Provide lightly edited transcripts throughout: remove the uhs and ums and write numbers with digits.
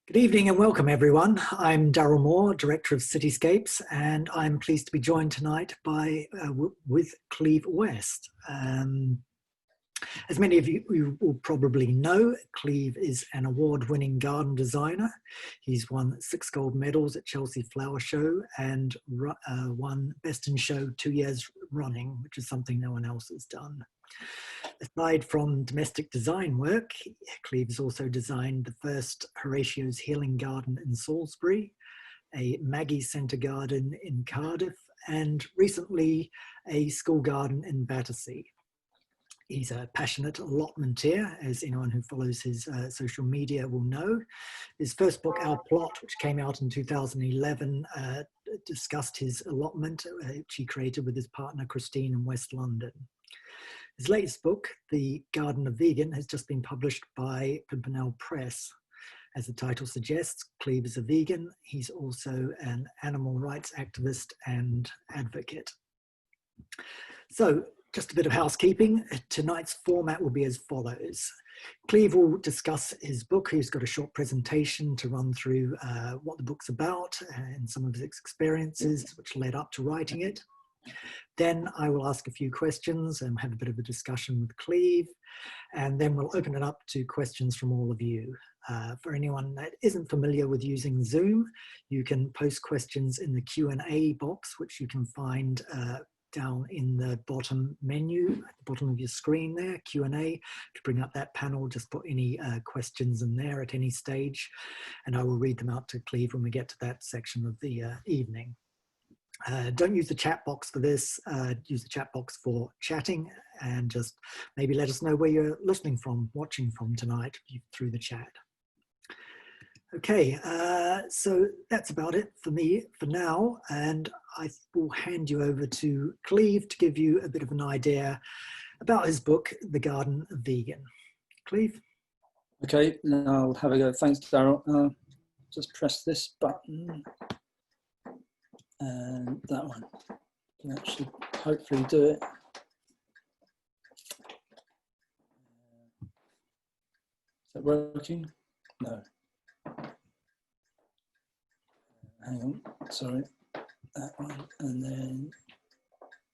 Good evening and welcome everyone. I'm Darryl Moore, Director of Cityscapes, and I'm pleased to be joined tonight with Cleve West. As many of you will probably know, Cleve is an award-winning garden designer. He's won 6 gold medals at Chelsea Flower Show and won Best in Show 2 years running, which is something no one else has done. Aside from domestic design work, Cleve has also designed the first Horatio's Healing Garden in Salisbury, a Maggie Centre garden in Cardiff, and recently a school garden in Battersea. He's a passionate allotmenteer, as anyone who follows his social media will know. His first book, Our Plot, which came out in 2011, discussed his allotment, which he created with his partner Christine in West London. His latest book, The Garden of Vegan, has just been published by Pimpernel Press. As the title suggests, Cleve is a vegan. He's also an animal rights activist and advocate. So, just a bit of housekeeping. Tonight's format will be as follows. Cleve will discuss his book. He's got a short presentation to run through what the book's about and some of his experiences which led up to writing it. Then I will ask a few questions and have a bit of a discussion with Cleve, and then we'll open it up to questions from all of you. For anyone that isn't familiar with using Zoom, you can post questions in the Q&A box, which you can find down in the bottom menu, at the bottom of your screen there, Q&A. To bring up that panel, just put any questions in there at any stage, and I will read them out to Cleve when we get to that section of the evening. Don't use the chat box for this, use the chat box for chatting, and just maybe let us know where you're listening from, watching from tonight through the chat. Okay, so that's about it for me for now, and I will hand you over to Cleve to give you a bit of an idea about his book, The Garden of Vegan. Cleve? Okay, now I'll have a go. Thanks, Darryl. Just press this button. And that one can actually hopefully do it. Is that working? No. Hang on, sorry. That one, and then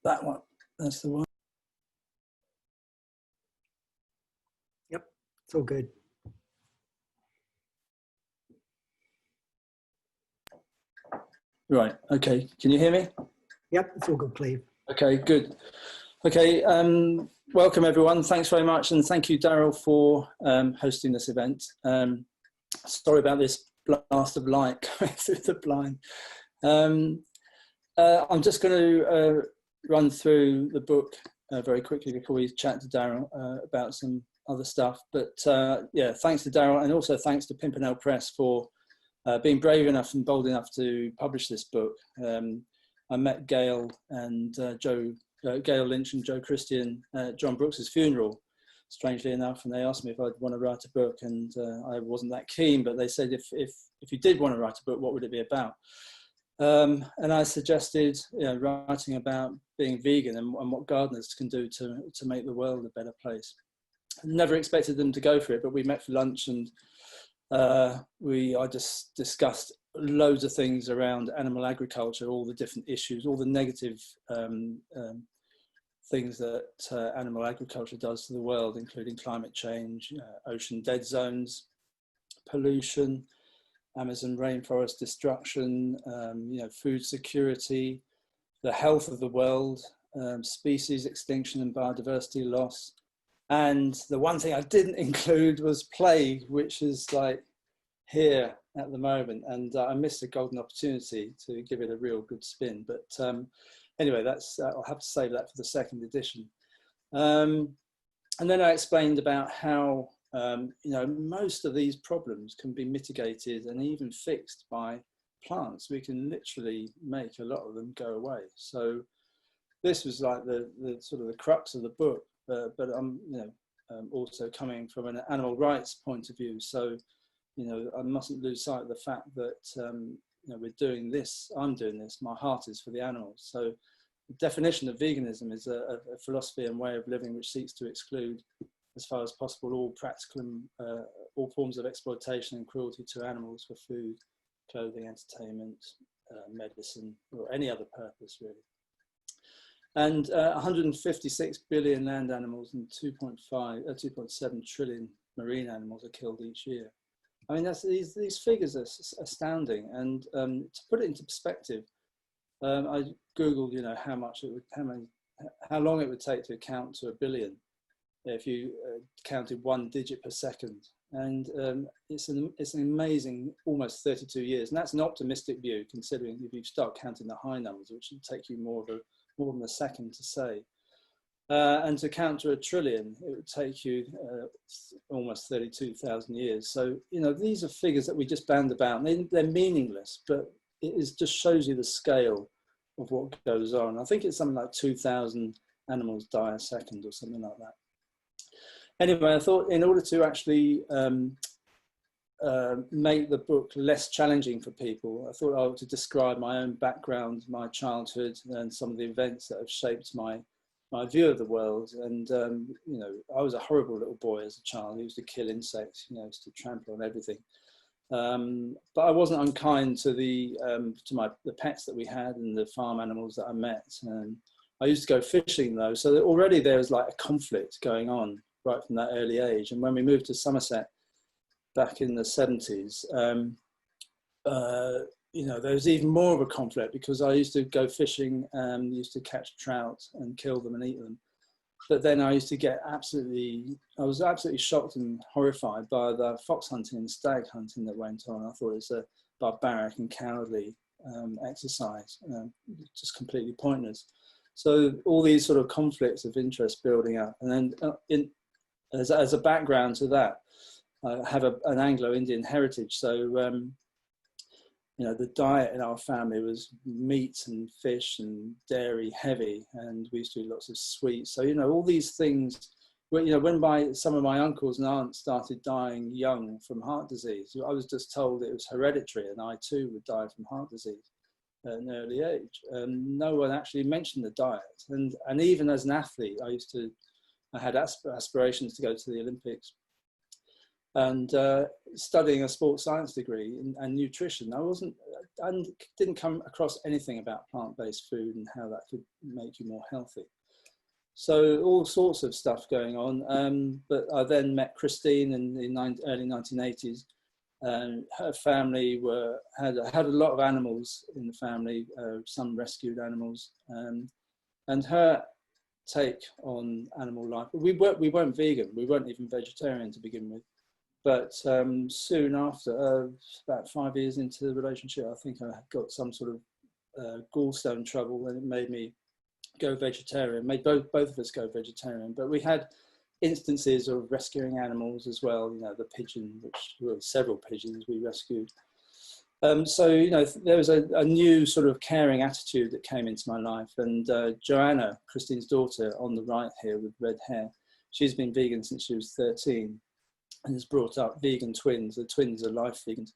that one. That's the one. Yep, it's all good. Right, okay, can you hear me? Yep, it's all good, Cleve. Okay, good. Okay, welcome everyone. Thanks very much, and thank you, Darryl, for hosting this event. Sorry about this blast of light coming through the blind. I'm just going to run through the book very quickly before we chat to Darryl about some other stuff. But yeah, thanks to Darryl, and also thanks to Pimpernel Press for being brave enough and bold enough to publish this book. I met Gail and Gail Lynch and Joe Christian at John Brooks's funeral, strangely enough, and they asked me if I'd want to write a book, and I wasn't that keen, but they said if you did want to write a book, what would it be about? And I suggested writing about being vegan and what gardeners can do to make the world a better place. I never expected them to go for it, but we met for lunch, and I just discussed loads of things around animal agriculture, all the different issues, all the negative things that animal agriculture does to the world, including climate change, ocean dead zones, pollution, Amazon rainforest destruction, food security, the health of the world, species extinction and biodiversity loss. And the one thing I didn't include was plague, which is like here at the moment. And I missed a golden opportunity to give it a real good spin. But anyway, I'll have to save that for the second edition. And then I explained about how most of these problems can be mitigated and even fixed by plants. We can literally make a lot of them go away. So this was like the sort of the crux of the book. But I'm also coming from an animal rights point of view. So, I mustn't lose sight of the fact that, we're doing this, I'm doing this, my heart is for the animals. So the definition of veganism is a philosophy and way of living which seeks to exclude, as far as possible, all practical all forms of exploitation and cruelty to animals for food, clothing, entertainment, medicine, or any other purpose, really. And 156 billion land animals and 2.7 trillion marine animals are killed each year. I mean, these figures are astounding. And to put it into perspective, I googled, you know, how long it would take to count to 1 billion if you counted 1 digit per second. And it's an amazing almost 32 years. And that's an optimistic view, considering if you start counting the high numbers, which would take you more than a second to say. And to count to 1 trillion, it would take you almost 32,000 years. So, you know, these are figures that we just band about. They're meaningless, but it just shows you the scale of what goes on. I think it's something like 2,000 animals die a second or something like that. Anyway, I thought in order to actually make the book less challenging for people, I thought I ought to describe my own background, my childhood, and some of the events that have shaped my view of the world. And, you know, I was a horrible little boy as a child. I used to kill insects, you know, used to trample on everything. But I wasn't unkind to the pets that we had and the farm animals that I met. I used to go fishing though, so that already there was like a conflict going on right from that early age. And when we moved to Somerset back in the 70s, you know, there was even more of a conflict, because I used to go fishing and used to catch trout and kill them and eat them. But then I used to get I was absolutely shocked and horrified by the fox hunting and stag hunting that went on. I thought it was a barbaric and cowardly exercise, just completely pointless. So all these sort of conflicts of interest building up. And then as a background to that, I have an Anglo-Indian heritage. So, you know, the diet in our family was meat and fish and dairy heavy, and we used to eat lots of sweets. So, you know, all these things, you know, when some of my uncles and aunts started dying young from heart disease, I was just told it was hereditary and I too would die from heart disease at an early age. No one actually mentioned the diet. And even as an athlete, I had aspirations to go to the Olympics. And studying a sports science degree and nutrition, I didn't come across anything about plant-based food and how that could make you more healthy. So all sorts of stuff going on. But I then met Christine in the early 1980s. Her family had a lot of animals in the family, some rescued animals, and her take on animal life. We weren't vegan. We weren't even vegetarian to begin with. But soon after, about 5 years into the relationship, I think I got some sort of gallstone trouble, and it made me go vegetarian, made both of us go vegetarian. But we had instances of rescuing animals as well, you know, the pigeon, several pigeons we rescued. So, you know, there was a new sort of caring attitude that came into my life. And Joanna, Christine's daughter on the right here with red hair, she's been vegan since she was 13. And has brought up vegan twins. The twins are life vegans.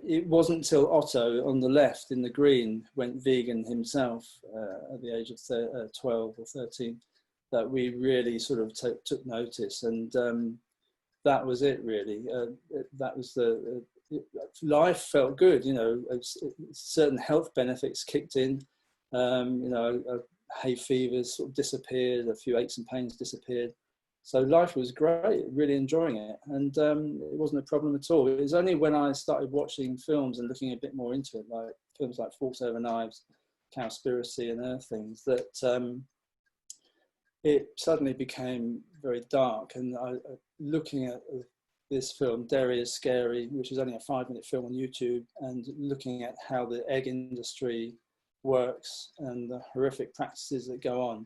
It wasn't until Otto on the left in the green went vegan himself at the age of 12 or 13 that we really sort of took notice. And that was it, really. That was life felt good, you know, certain health benefits kicked in, you know, hay fevers sort of disappeared, a few aches and pains disappeared. So life was great, really enjoying it. And it wasn't a problem at all. It was only when I started watching films and looking a bit more into it, like films like Forks Over Knives, Cowspiracy and Earthings, that it suddenly became very dark. And looking at this film, Dairy is Scary, which is only a 5-minute film on YouTube, and looking at how the egg industry works and the horrific practices that go on,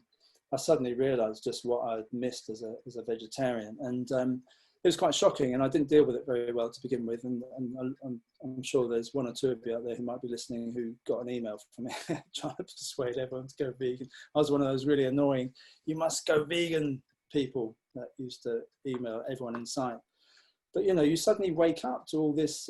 I suddenly realized just what I'd missed as a vegetarian. And it was quite shocking, and I didn't deal with it very well to begin with. And I'm sure there's one or two of you out there who might be listening who got an email from me trying to persuade everyone to go vegan. I was one of those really annoying, you must go vegan people that used to email everyone in sight. But, you know, you suddenly wake up to all this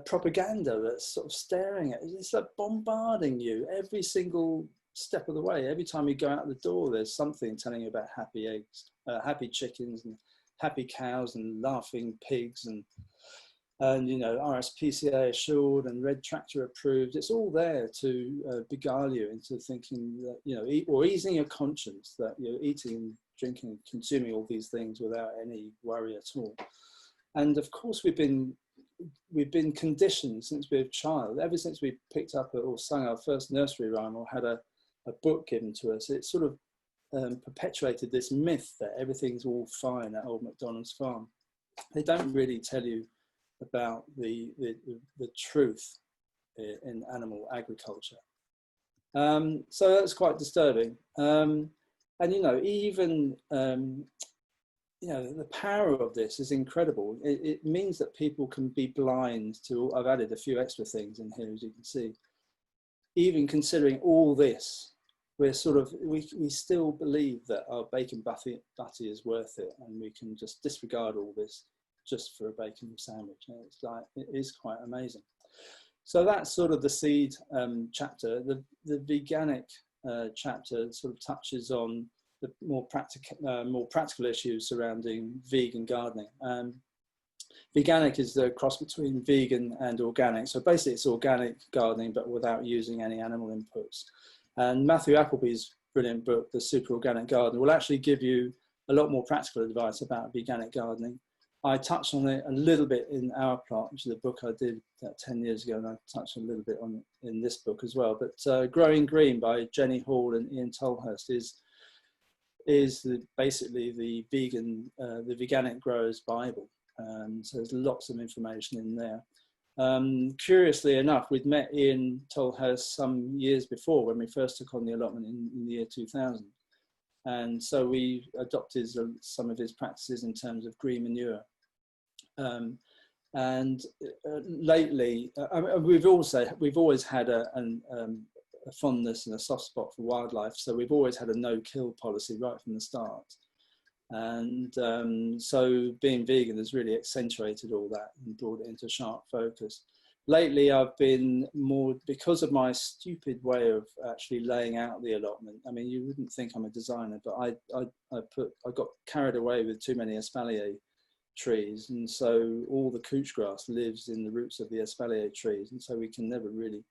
propaganda that's sort of staring at you. It's like bombarding you every single step of the way. Every time you go out the door, there's something telling you about happy eggs, happy chickens, and happy cows, and laughing pigs, and you know, RSPCA assured and Red Tractor approved. It's all there to beguile you into thinking that, you know, or easing your conscience that you're eating, drinking, consuming all these things without any worry at all. And of course, we've been conditioned since we were a child, ever since we picked up or sung our first nursery rhyme or had a book given to us. It sort of perpetuated this myth that everything's all fine at Old MacDonald's farm. They don't really tell you about the truth in animal agriculture. So that's quite disturbing. And, you know, even, you know, the power of this is incredible. It means that people can be blind to, I've added a few extra things in here, as you can see. Even considering all this, we're sort of, we still believe that our bacon butty is worth it, and we can just disregard all this just for a bacon sandwich. And it's like, it is quite amazing. So that's sort of the seed chapter. The veganic chapter sort of touches on the more practical issues surrounding vegan gardening. Veganic is the cross between vegan and organic. So basically it's organic gardening, but without using any animal inputs. And Matthew Appleby's brilliant book, The Super Organic Garden, will actually give you a lot more practical advice about veganic gardening. I touched on it a little bit in Our Plot, which is a book I did 10 years ago, and I touched a little bit on it in this book as well. But Growing Green by Jenny Hall and Ian Tolhurst is basically the veganic growers' Bible. So there's lots of information in there. Curiously enough, we'd met Ian Tolhurst some years before when we first took on the allotment in the year 2000. And so we adopted some of his practices in terms of green manure. Lately, we've always had a fondness and a soft spot for wildlife. So we've always had a no-kill policy right from the start. And so being vegan has really accentuated all that and brought it into sharp focus. Lately, I've been more, because of my stupid way of actually laying out the allotment. I mean, you wouldn't think I'm a designer, but I got carried away with too many espalier trees, and so all the couch grass lives in the roots of the espalier trees, and so we can never really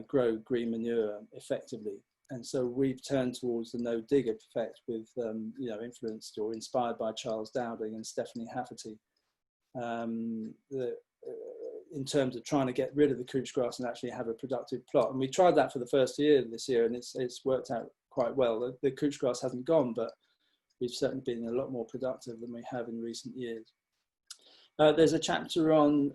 grow green manure effectively. And so we've turned towards the no-dig effect with, you know, influenced or inspired by Charles Dowding and Stephanie Hafferty. In terms of trying to get rid of the couch grass and actually have a productive plot. And we tried that for the first year this year, and it's worked out quite well. The couch grass hasn't gone, but we've certainly been a lot more productive than we have in recent years. There's a chapter on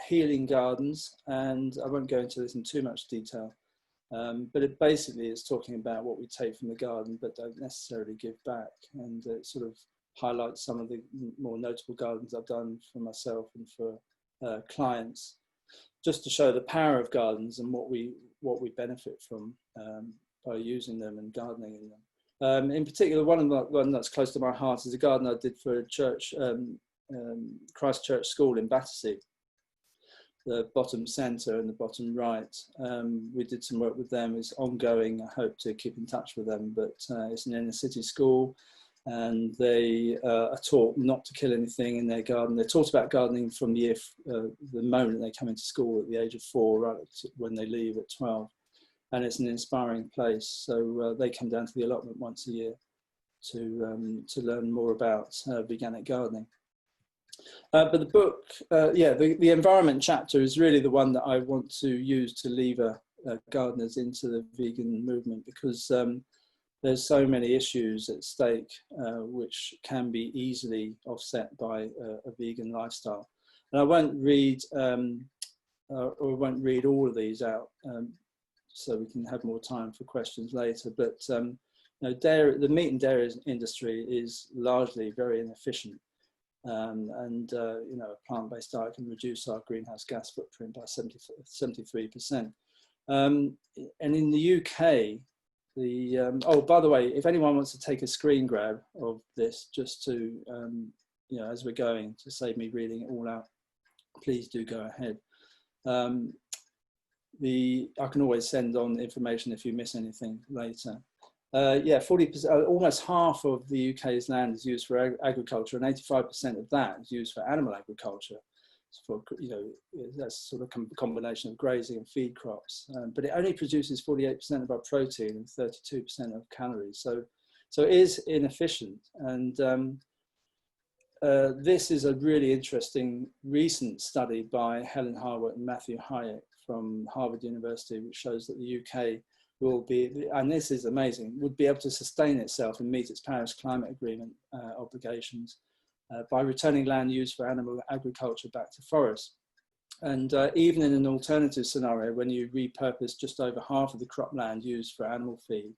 healing gardens, and I won't go into this in too much detail, but it basically is talking about what we take from the garden but don't necessarily give back, and it sort of highlights some of the more notable gardens I've done for myself and for clients, just to show the power of gardens and what we benefit from by using them and gardening in them. In particular, one that's close to my heart is a garden I did for a church, Christ Church School in Battersea, the bottom centre and the bottom right. We did some work with them. It's ongoing. I hope to keep in touch with them, but it's an inner city school. And they are taught not to kill anything in their garden. They're taught about gardening from the moment they come into school at the age of 4, right when they leave at 12. And it's an inspiring place. So they come down to the allotment once a year to learn more about veganic gardening. But the book, the environment chapter is really the one that I want to use to lever gardeners into the vegan movement, because there's so many issues at stake which can be easily offset by a vegan lifestyle. And I won't read all of these out, so we can have more time for questions later. But you know, the meat and dairy industry is largely very inefficient, and you know, a plant-based diet can reduce our greenhouse gas footprint by 73%. And in the UK, oh, by the way, if anyone wants to take a screen grab of this, just to, you know, as we're going, to save me reading it all out, please do go ahead. I can always send on information if you miss anything later. Yeah, 40%, almost half of the UK's land is used for agriculture, and 85% of that is used for animal agriculture. For, you know, that's sort of a combination of grazing and feed crops, but it only produces 48% of our protein and 32% of calories. So it is inefficient, and this is a really interesting recent study by Helen Harwood and Matthew Hayek from Harvard University, which shows that the UK will be, and this is amazing, would be able to sustain itself and meet its Paris Climate Agreement obligations by returning land used for animal agriculture back to forests. And even in an alternative scenario, when you repurpose just over half of the cropland used for animal feed,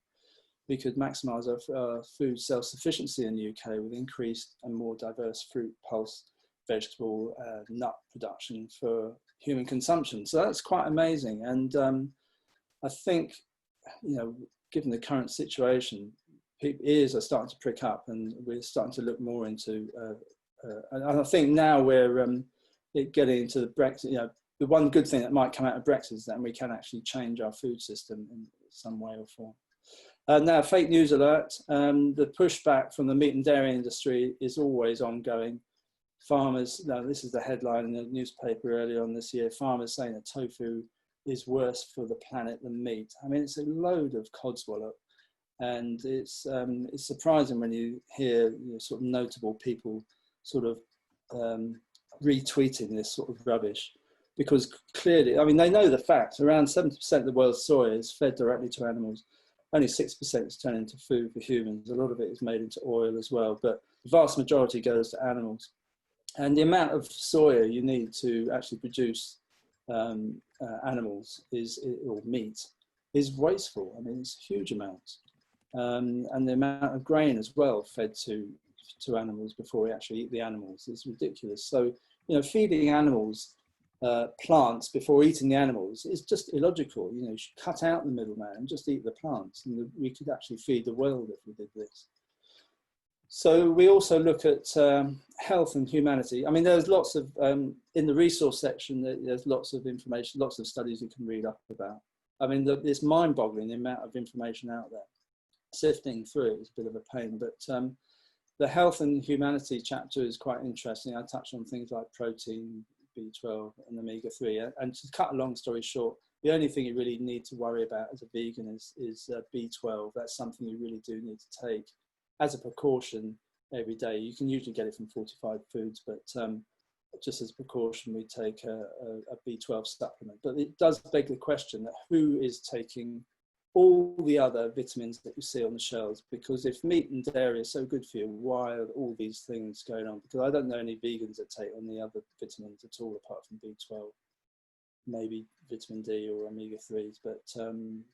we could maximise our food self-sufficiency in the UK with increased and more diverse fruit, pulse, vegetable, nut production for human consumption. So that's quite amazing. And I think, you know, given the current situation, ears are starting to prick up, and we're starting to look more into, and I think now we're getting into the Brexit. You know, the one good thing that might come out of Brexit is that we can actually change our food system in some way or form. Now, fake news alert. The pushback from the meat and dairy industry is always ongoing. Farmers, now this is the headline in the newspaper earlier on this year, farmers saying that tofu is worse for the planet than meat. I mean, it's a load of codswallop, and it's surprising when you hear, you know, sort of notable people sort of retweeting this sort of rubbish, because clearly, I mean, they know the facts. Around 70% of the world's soy is fed directly to animals. Only 6% is turned into food for humans. A lot of it is made into oil as well, but the vast majority goes to animals. And the amount of soya you need to actually produce animals or meat is wasteful. I mean, it's huge amounts. And the amount of grain as well fed to animals before we actually eat the animals is ridiculous. So, you know, feeding animals plants before eating the animals is just illogical. You know, you should cut out the middleman and just eat the plants, and we could actually feed the world if we did this. So we also look at health and humanity. I mean, there's lots of, in the resource section, there's lots of information, lots of studies you can read up about. I mean, it's mind-boggling the amount of information out there. Sifting through it is a bit of a pain, but the health and humanity chapter is quite interesting. I touched on things like protein, B12 and omega-3. And to cut a long story short, the only thing you really need to worry about as a vegan is B12. That's something you really do need to take as a precaution every day. You can usually get it from fortified foods, but just as a precaution, we take a B12 supplement. But it does beg the question that who is taking all the other vitamins that you see on the shelves? Because if meat and dairy are so good for you, why are all these things going on? Because I don't know any vegans that take on the other vitamins at all, apart from B12, maybe vitamin D or omega-3s. But,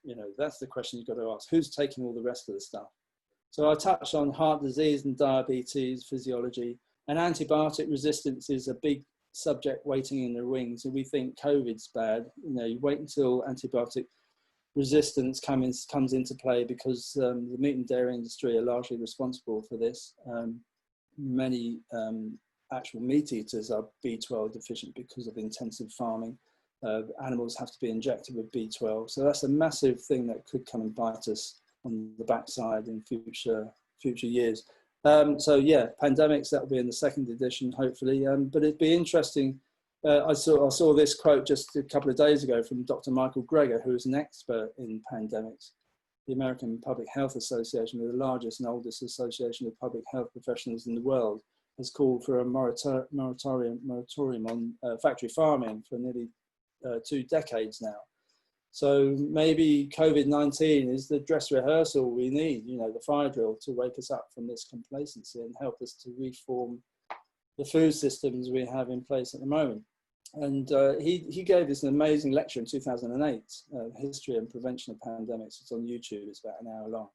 you know, that's the question you've got to ask. Who's taking all the rest of the stuff? So I touched on heart disease and diabetes, physiology, and antibiotic resistance is a big subject waiting in the wings. And we think COVID's bad. You know, you wait until antibiotic resistance comes into play, because the meat and dairy industry are largely responsible for this. Many actual meat eaters are B12 deficient because of intensive farming. Animals have to be injected with B12. So that's a massive thing that could come and bite us on the backside in future years. So yeah, pandemics, that will be in the second edition, hopefully. But it'd be interesting. I saw this quote just a couple of days ago from Dr. Michael Greger, who is an expert in pandemics. The American Public Health Association, the largest and oldest association of public health professionals in the world, has called for a moratorium on factory farming for nearly 2 decades now. So maybe COVID-19 is the dress rehearsal we need, you know, the fire drill to wake us up from this complacency and help us to reform the food systems we have in place at the moment. And he gave this an amazing lecture in 2008, History and Prevention of Pandemics. It's on YouTube, it's about an hour long.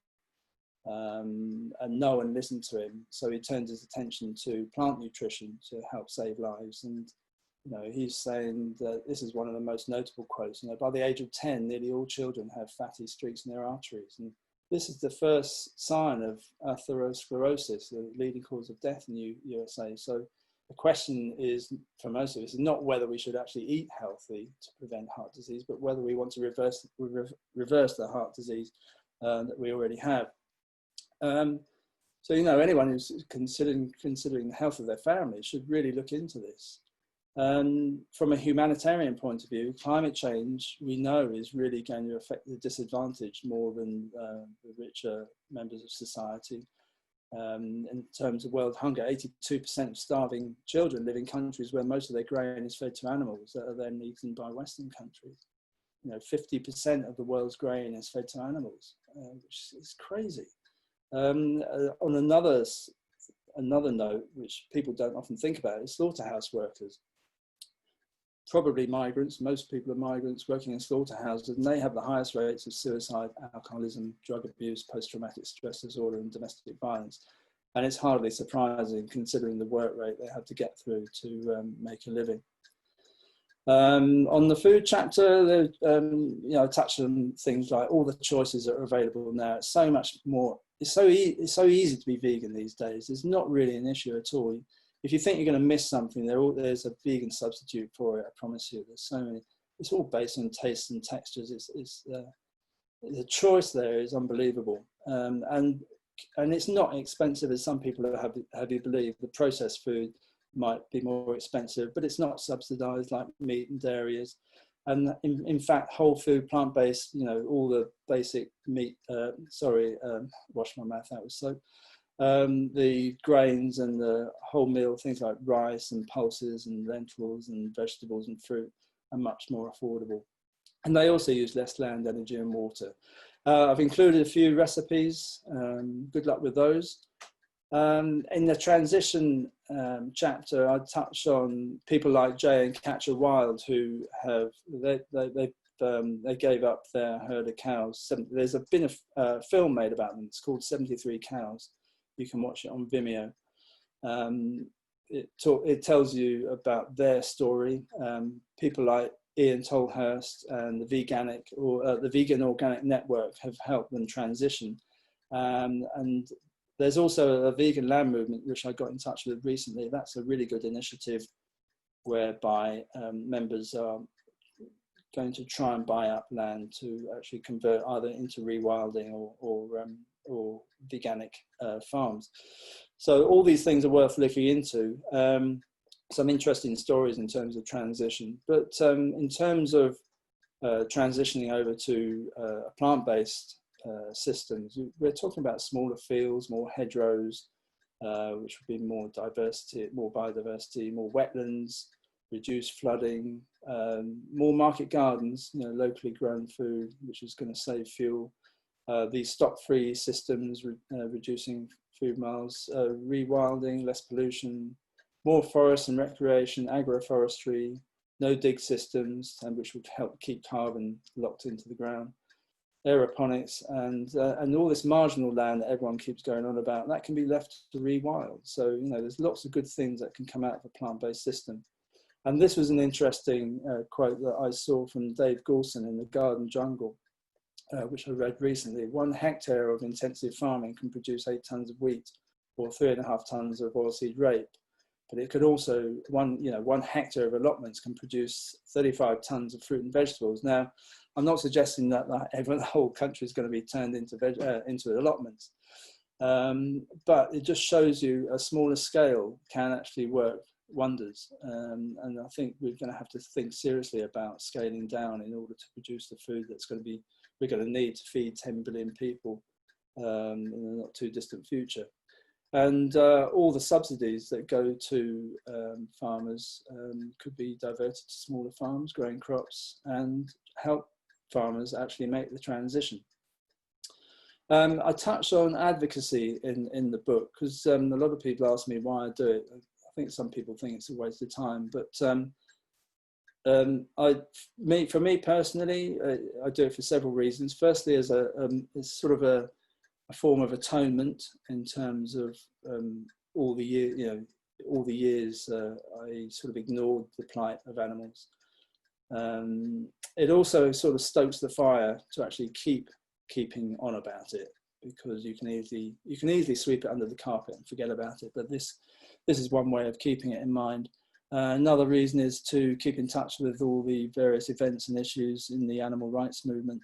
And no one listened to him. So he turned his attention to plant nutrition to help save lives. And you know, he's saying that this is one of the most notable quotes. You know, by the age of 10, nearly all children have fatty streaks in their arteries. And this is the first sign of atherosclerosis, the leading cause of death in the USA. So The question is, for most of us, not whether we should actually eat healthy to prevent heart disease, but whether we want to reverse the heart disease that we already have. So, you know, anyone who's considering the health of their family should really look into this. From a humanitarian point of view, climate change, we know, is really going to affect the disadvantaged more than the richer members of society. In terms of world hunger, 82% of starving children live in countries where most of their grain is fed to animals that are then eaten by Western countries. You know, 50% of the world's grain is fed to animals, which is crazy. On another note, which people don't often think about, is slaughterhouse workers. Probably migrants, most people are migrants working in slaughterhouses, and they have the highest rates of suicide, alcoholism, drug abuse, post-traumatic stress disorder, and domestic violence. And it's hardly surprising considering the work rate they have to get through to make a living. On the food chapter, you know, I touched on things like all the choices that are available now. It's so much more, it's so easy to be vegan these days. It's not really an issue at all. If you think you're going to miss something, there's a vegan substitute for it, I promise you. There's so many. It's all based on tastes and textures. The choice there is unbelievable. And it's not expensive as some people have you believe. The processed food might be more expensive, but it's not subsidized like meat and dairy is. And in fact, whole food, plant-based, you know, all the basic meat, wash my mouth out with soap. The grains and the wholemeal things like rice and pulses and lentils and vegetables and fruit are much more affordable. And they also use less land, energy and water. I've included a few recipes. Good luck with those. In the transition chapter, I touch on people like Jay and Catcher Wild who they gave up their herd of cows. There's been a film made about them. It's called 73 Cows. You can watch it on Vimeo. It tells you about their story. People like Ian Tolhurst and the Vegan Organic Network have helped them transition. And there's also a vegan land movement, which I got in touch with recently. That's a really good initiative whereby members are going to try and buy up land to actually convert either into rewilding or veganic farms. So all these things are worth looking into. Some interesting stories in terms of transition, but in terms of transitioning over to plant-based systems, we're talking about smaller fields, more hedgerows, which would be more diversity, more biodiversity, more wetlands, reduced flooding, more market gardens, you know, locally grown food, which is going to save fuel. These stop-free systems, reducing food miles, rewilding, less pollution, more forest and recreation, agroforestry, no dig systems, and which would help keep carbon locked into the ground, aeroponics, and all this marginal land that everyone keeps going on about, that can be left to rewild. So, you know, there's lots of good things that can come out of a plant-based system. And this was an interesting quote that I saw from Dave Goulson in The Garden Jungle, which I read recently. 1 hectare of intensive farming can produce 8 tons of wheat or 3.5 tons of oilseed rape. But it could also, 1 hectare of allotments can produce 35 tons of fruit and vegetables. Now, I'm not suggesting that the whole country is going to be turned into allotments. But it just shows you a smaller scale can actually work wonders. And I think we're going to have to think seriously about scaling down in order to produce the food that's going to be, we're going to need to feed 10 billion people in the not too distant future. And all the subsidies that go to farmers could be diverted to smaller farms, growing crops, and help farmers actually make the transition. I touched on advocacy in the book because a lot of people ask me why I do it. I think some people think it's a waste of time, but for me personally, I do it for several reasons. Firstly, as sort of a form of atonement in terms of all the years I sort of ignored the plight of animals. It also sort of stokes the fire to actually keeping on about it, because you can easily sweep it under the carpet and forget about it. But this is one way of keeping it in mind. Another reason is to keep in touch with all the various events and issues in the animal rights movement.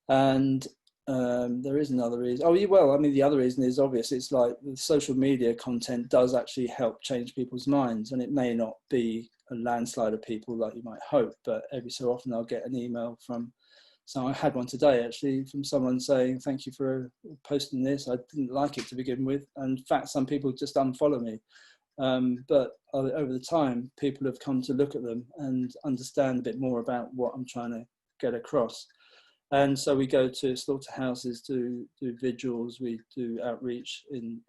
And there is another reason. The other reason is obvious. It's like the social media content does actually help change people's minds, and it may not be a landslide of people like you might hope, but every so often I'll get an email from, so I had one today actually, from someone saying, thank you for posting this. I didn't like it to begin with. And in fact, some people just unfollow me. But over the time, people have come to look at them and understand a bit more about what I'm trying to get across. And so we go to slaughterhouses to do vigils, we do outreach in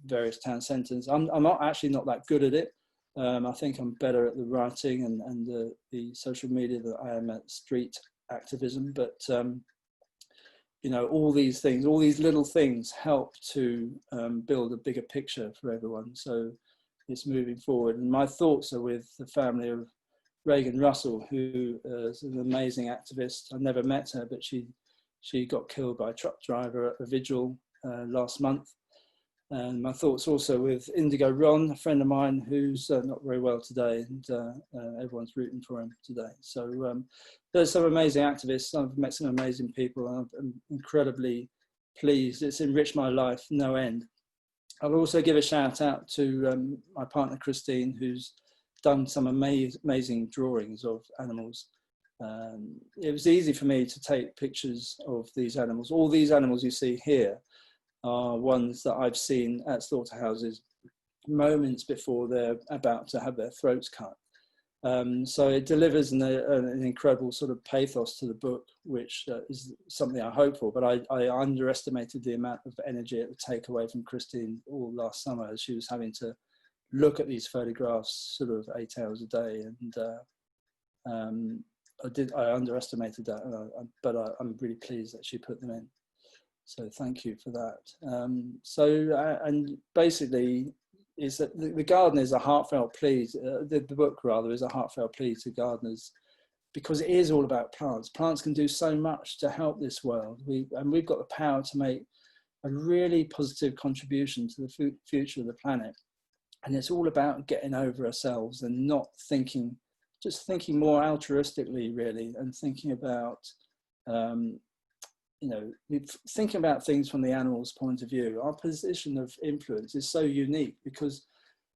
various town centres. I'm not that good at it. I think I'm better at the writing and the social media than I am at street activism. But all these things, all these little things help to build a bigger picture for everyone. So it's moving forward. And my thoughts are with the family of Reagan Russell, who is an amazing activist. I never met her, but she got killed by a truck driver at a vigil last month. And my thoughts also with Indigo Ron, a friend of mine who's not very well today, and everyone's rooting for him today. So there's some amazing activists. I've met some amazing people, and I'm incredibly pleased. It's enriched my life no end. I'll also give a shout out to my partner Christine, who's done some amazing drawings of animals. It was easy for me to take pictures of these animals. All these animals you see here are ones that I've seen at slaughterhouses moments before they're about to have their throats cut. So it delivers an incredible sort of pathos to the book, which is something I hope for, but I underestimated the amount of energy it would take away from Christine all last summer, as she was having to look at these photographs sort of 8 hours a day. And I underestimated that, but I'm really pleased that she put them in. So thank you for that. And basically, is that the garden is a heartfelt plea. The book rather is a heartfelt plea to gardeners, because it is all about plants. Plants can do so much to help this world. We've got the power to make a really positive contribution to the future of the planet. And it's all about getting over ourselves and not thinking, just thinking more altruistically, really, and thinking about thinking about things from the animal's point of view. Our position of influence is so unique because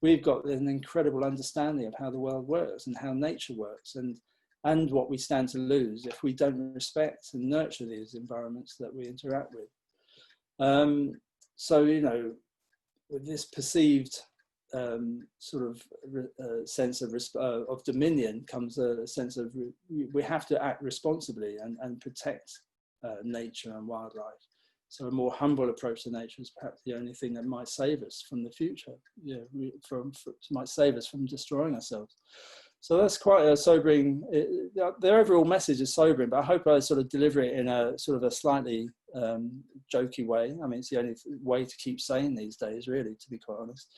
we've got an incredible understanding of how the world works and how nature works, and what we stand to lose if we don't respect and nurture these environments that we interact with. With this perceived sort of sense of dominion comes a sense of we have to act responsibly and protect nature and wildlife. So a more humble approach to nature is perhaps the only thing that might save us from the future, might save us from destroying ourselves. So that's quite a sobering, the overall message is sobering, but I hope I sort of deliver it in a sort of a slightly jokey way. I mean, it's the only way to keep sane these days, really, to be quite honest.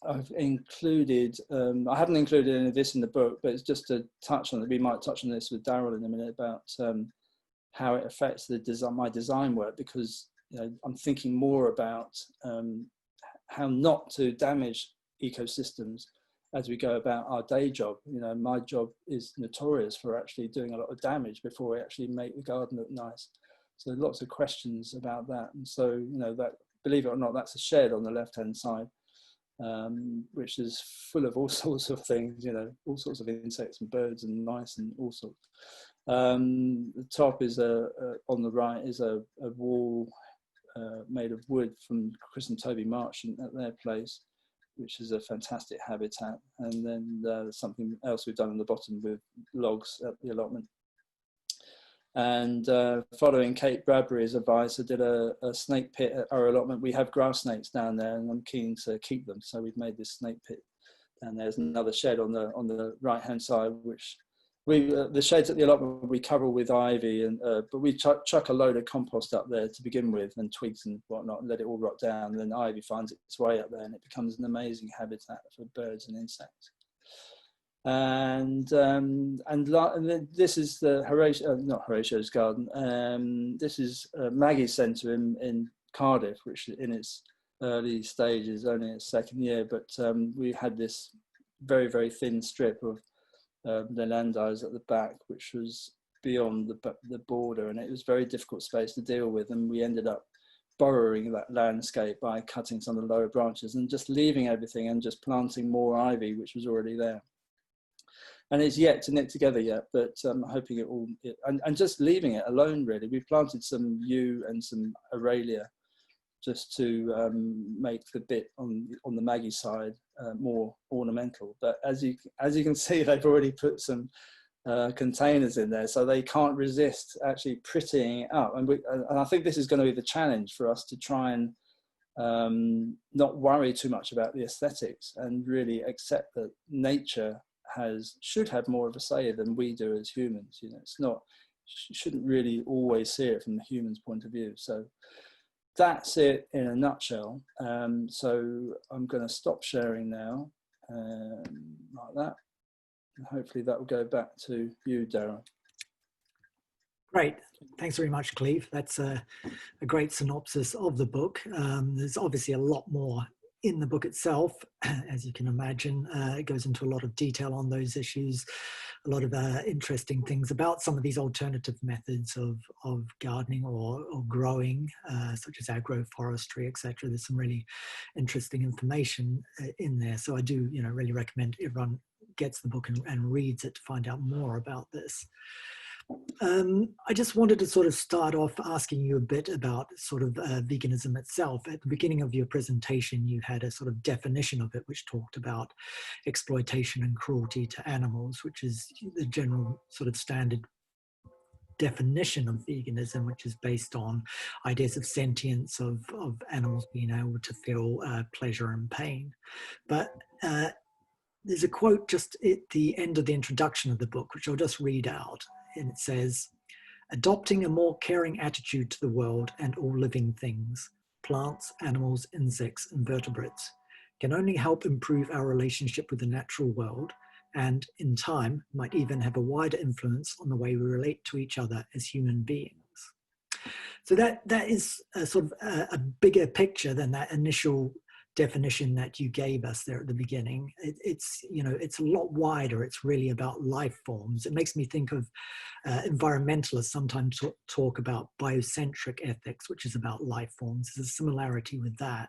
I've included, I haven't included any of this in the book, but it's just to touch on it. We might touch on this with Darryl in a minute about how it affects my design work, because I'm thinking more about how not to damage ecosystems as we go about our day job. My job is notorious for actually doing a lot of damage before we actually make the garden look nice. So lots of questions about that. And so, that, believe it or not, that's a shed on the left-hand side, which is full of all sorts of things, all sorts of insects and birds and mice and all sorts. The top is on the right is a wall made of wood from Chris and Toby March at their place, which is a fantastic habitat. And then something else we've done on the bottom with logs at the allotment. And following Kate Bradbury's advice, I did a snake pit at our allotment. We have grass snakes down there, and I'm keen to keep them. So we've made this snake pit. And there's another shed on the right-hand side, which the sheds at the allotment we cover with ivy, and but we chuck a load of compost up there to begin with, and twigs and whatnot, and let it all rot down. And then ivy finds its way up there, and it becomes an amazing habitat for birds and insects. This is the not Horatio's garden. This is Maggie's Centre in Cardiff, which in its early stages, only its second year, but we had this very, very thin strip of the landeyes at the back, which was beyond the border, and it was a very difficult space to deal with, and we ended up borrowing that landscape by cutting some of the lower branches and just leaving everything and just planting more ivy, which was already there. And it's yet to knit together yet, but I'm hoping it will, and just leaving it alone really. We planted some yew and some Aralia just to make the bit on the Maggie side more ornamental. But as you can see, they've already put some containers in there, so they can't resist actually prettying it up. And I think this is going to be the challenge for us to try and not worry too much about the aesthetics and really accept that nature should have more of a say than we do as humans. You know, it's not, shouldn't really always see it from the human's point of view. So that's it in a nutshell. So I'm going to stop sharing now, like that. And hopefully that will go back to you, Darryl. Great. Thanks very much, Cleve. That's a great synopsis of the book. There's obviously a lot more in the book itself, as you can imagine. It goes into a lot of detail on those issues, a lot of interesting things about some of these alternative methods of gardening or growing, such as agroforestry, etc. There's some really interesting information in there. So I do, really recommend everyone gets the book and reads it to find out more about this. I just wanted to sort of start off asking you a bit about sort of veganism itself. At the beginning of your presentation, you had a sort of definition of it, which talked about exploitation and cruelty to animals, which is the general sort of standard definition of veganism, which is based on ideas of sentience, of animals being able to feel pleasure and pain. But there's a quote just at the end of the introduction of the book, which I'll just read out. And it says, adopting a more caring attitude to the world and all living things, plants, animals, insects, and vertebrates, can only help improve our relationship with the natural world and, in time, might even have a wider influence on the way we relate to each other as human beings. So that is a sort of a bigger picture than that initial definition that you gave us there at the beginning. It's a lot wider. It's really about life forms. It makes me think of environmentalists sometimes talk about biocentric ethics, which is about life forms. There's a similarity with that.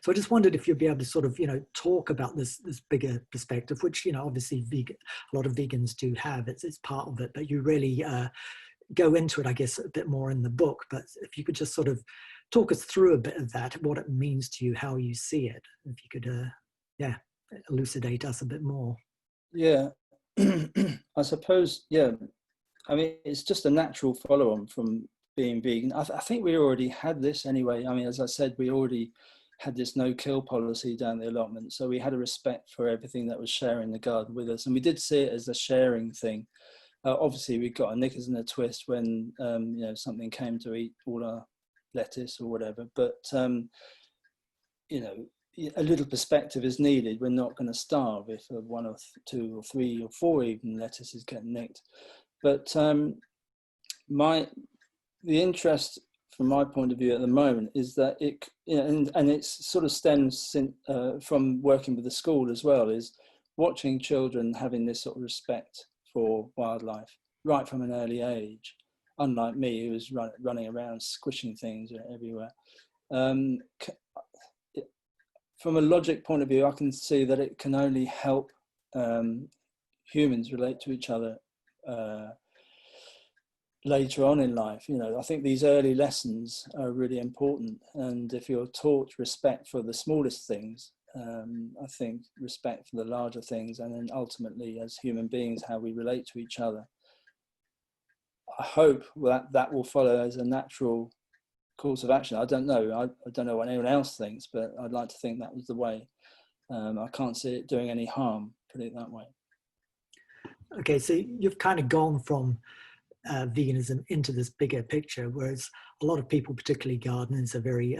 So I just wondered if you'd be able to sort of, talk about this bigger perspective, which, obviously a lot of vegans do have. It's part of it, but you really go into it, I guess, a bit more in the book. But if you could just sort of talk us through a bit of that, what it means to you, how you see it, if you could, elucidate us a bit more. Yeah, I suppose, yeah. I mean, it's just a natural follow-on from being vegan. I think we already had this anyway. I mean, as I said, we already had this no-kill policy down the allotment. So we had a respect for everything that was sharing the garden with us. And we did see it as a sharing thing. Obviously, we got a knickers and a twist when, something came to eat all our lettuce or whatever. But, a little perspective is needed. We're not going to starve if one or two or three or four even lettuces get nicked. But the interest from my point of view at the moment is that it, and it sort of stems from working with the school as well, is watching children having this sort of respect for wildlife right from an early age, unlike me, who was running around squishing things everywhere. From a logic point of view, I can see that it can only help humans relate to each other later on in life. I think these early lessons are really important, and if you're taught respect for the smallest things, I think respect for the larger things, and then ultimately as human beings how we relate to each other, I hope that will follow as a natural course of action. I don't know. I don't know what anyone else thinks, but I'd like to think that was the way. I can't see it doing any harm, put it that way. Okay, so you've kind of gone from veganism into this bigger picture, whereas a lot of people, particularly gardeners, are very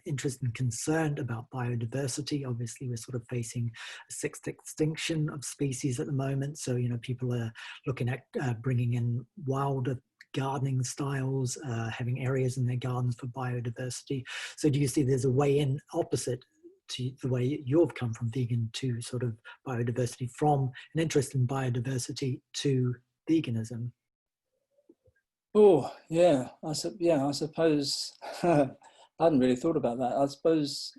interested and concerned about biodiversity. Obviously, we're sort of facing a sixth extinction of species at the moment, so people are looking at bringing in wilder gardening styles, having areas in their gardens for biodiversity. So do you see there's a way in opposite to the way you've come from vegan to sort of biodiversity, from an interest in biodiversity to veganism? Oh, yeah. I suppose I hadn't really thought about that. I suppose,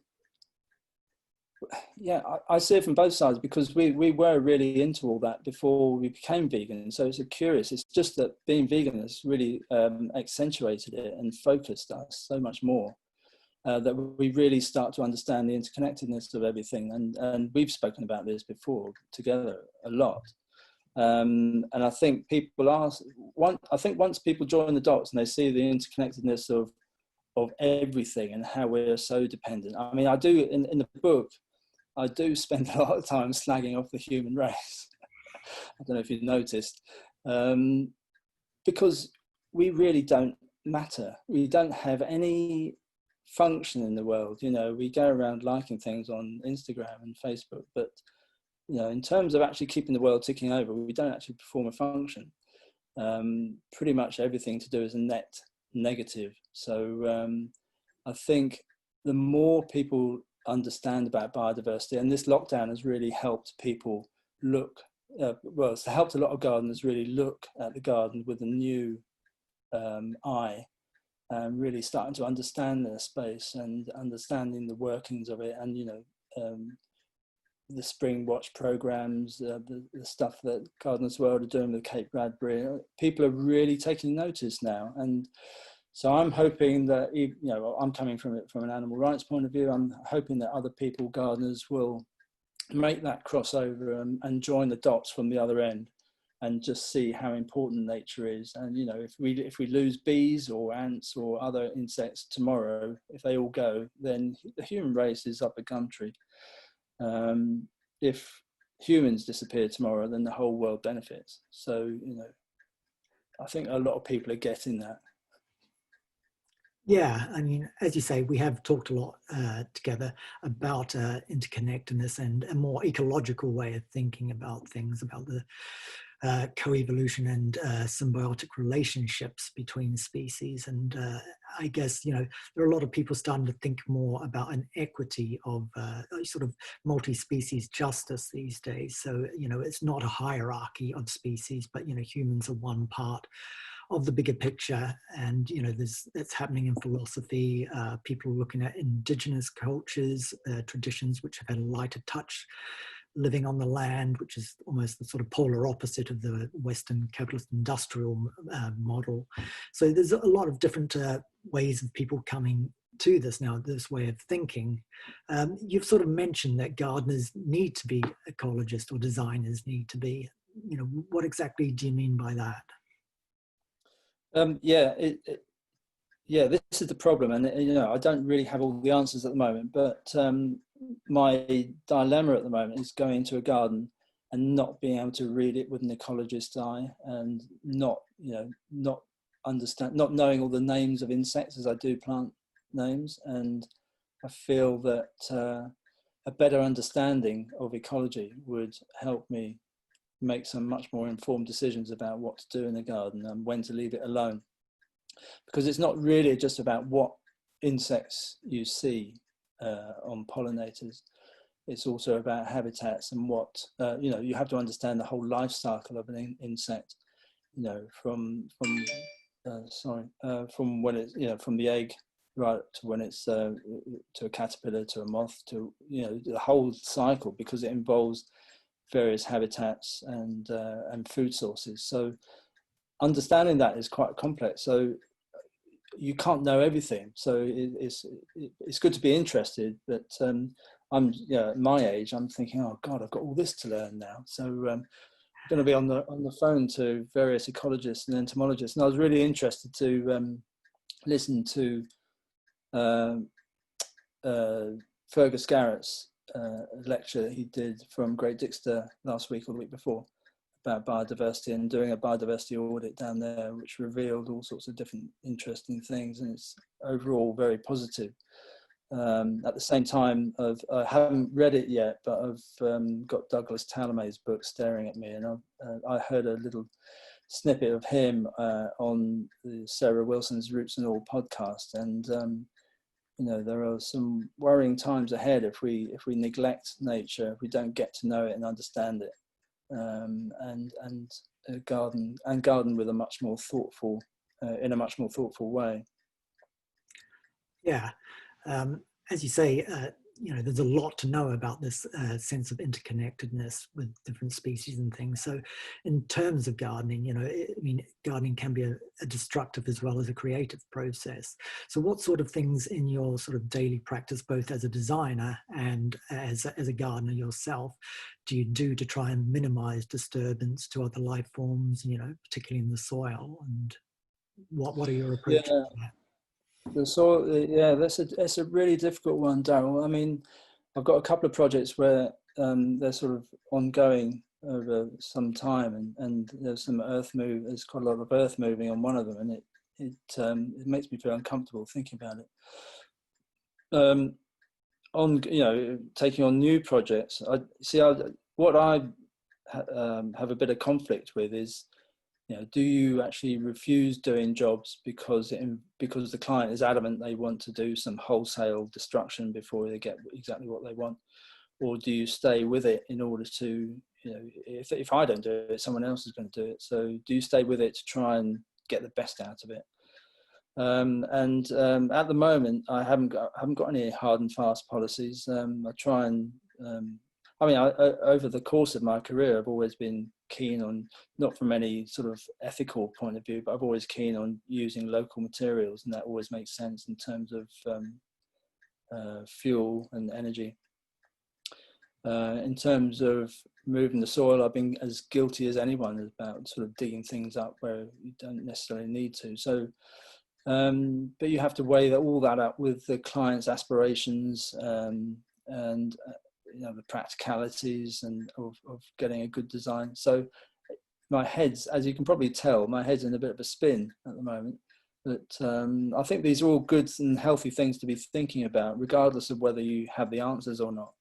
yeah, I see it from both sides, because we were really into all that before we became vegan. So it's curious. It's just that being vegan has really accentuated it and focused us so much more, that we really start to understand the interconnectedness of everything. And we've spoken about this before together a lot. And I think people once people join the dots and they see the interconnectedness of everything and how we're so dependent. I mean, I do in the book, I do spend a lot of time slagging off the human race. I don't know if you've noticed, because we really don't matter. We don't have any function in the world. We go around liking things on Instagram and Facebook, but in terms of actually keeping the world ticking over, we don't actually perform a function. Pretty much everything to do is a net negative. So I think the more people understand about biodiversity, and this lockdown has really helped people look, it's helped a lot of gardeners really look at the garden with a new eye, really starting to understand their space and understanding the workings of it. And the Spring Watch programs, the stuff that Gardeners World are doing with Cape Bradbury, people are really taking notice now. And so I'm hoping that, I'm coming from it from an animal rights point of view. I'm hoping that other people, gardeners, will make that crossover and join the dots from the other end, and just see how important nature is. And if we lose bees or ants or other insects tomorrow, if they all go, then the human race is up a country. If humans disappear tomorrow, then the whole world benefits. So I think a lot of people are getting that. Yeah, I mean, as you say, we have talked a lot together about interconnectedness and a more ecological way of thinking about things, about the coevolution and symbiotic relationships between species. And I guess, there are a lot of people starting to think more about an equity of sort of multi-species justice these days. So, it's not a hierarchy of species, but, humans are one part of the bigger picture. And that's happening in philosophy. People are looking at indigenous cultures, traditions which have had a lighter touch, living on the land, which is almost the sort of polar opposite of the Western capitalist industrial model. So there's a lot of different ways of people coming to this now, this way of thinking. You've sort of mentioned that gardeners need to be ecologists, or designers need to be. What exactly do you mean by that? This is the problem, and I don't really have all the answers at the moment. But my dilemma at the moment is going to a garden and not being able to read it with an ecologist's eye, and not knowing all the names of insects as I do plant names. And I feel that a better understanding of ecology would help me make some much more informed decisions about what to do in the garden and when to leave it alone. Because it's not really just about what insects you see on pollinators. It's also about habitats and what, you have to understand the whole life cycle of an insect, from when it's, from the egg right to when it's to a caterpillar, to a moth, to, the whole cycle, because it involves various habitats and food sources. So understanding that is quite complex. So you can't know everything. So it's good to be interested, but I'm at my age, I'm thinking, oh God, I've got all this to learn now. So I'm going to be on the phone to various ecologists and entomologists, and I was really interested to listen to Fergus Garrett's lecture he did from Great Dixter last week or the week before, about biodiversity and doing a biodiversity audit down there, which revealed all sorts of different interesting things, and it's overall very positive. At the same time, I haven't read it yet, but I've got Douglas Talamay's book staring at me, and I heard a little snippet of him on the Sarah Wilson's Roots and All podcast, and you know, there are some worrying times ahead if we neglect nature, if we don't get to know it and understand it, and garden with a much more thoughtful in a much more thoughtful way. Yeah, as you say, you know, there's a lot to know about this sense of interconnectedness with different species and things. So in terms of gardening, you know, I mean, gardening can be a destructive as well as a creative process. So what sort of things in your sort of daily practice, both as a designer and as a gardener yourself, do you do to try and minimize disturbance to other life forms, you know, particularly in the soil? And what are your approaches to that? The soil, yeah, that's a really difficult one, Darryl. I mean, I've got a couple of projects where they're sort of ongoing over some time, and there's some there's quite a lot of earth moving on one of them, and it makes me feel uncomfortable thinking about it. On, you know, taking on new projects, what I have a bit of conflict with is, you know, do you actually refuse doing jobs because the client is adamant they want to do some wholesale destruction before they get exactly what they want, or do you stay with it in order to, you know, if I don't do it, someone else is going to do it. So do you stay with it to try and get the best out of it? At the moment, I haven't got any hard and fast policies. I try and I mean, over the course of my career, I've always been keen on, not from any sort of ethical point of view, but I've always keen on using local materials, and that always makes sense in terms of fuel and energy. In terms of moving the soil, I've been as guilty as anyone about sort of digging things up where you don't necessarily need to. So, but you have to weigh all that up with the client's aspirations and you know, the practicalities and of getting a good design. So my head's, as you can probably tell, my head's in a bit of a spin at the moment. But I think these are all good and healthy things to be thinking about, regardless of whether you have the answers or not.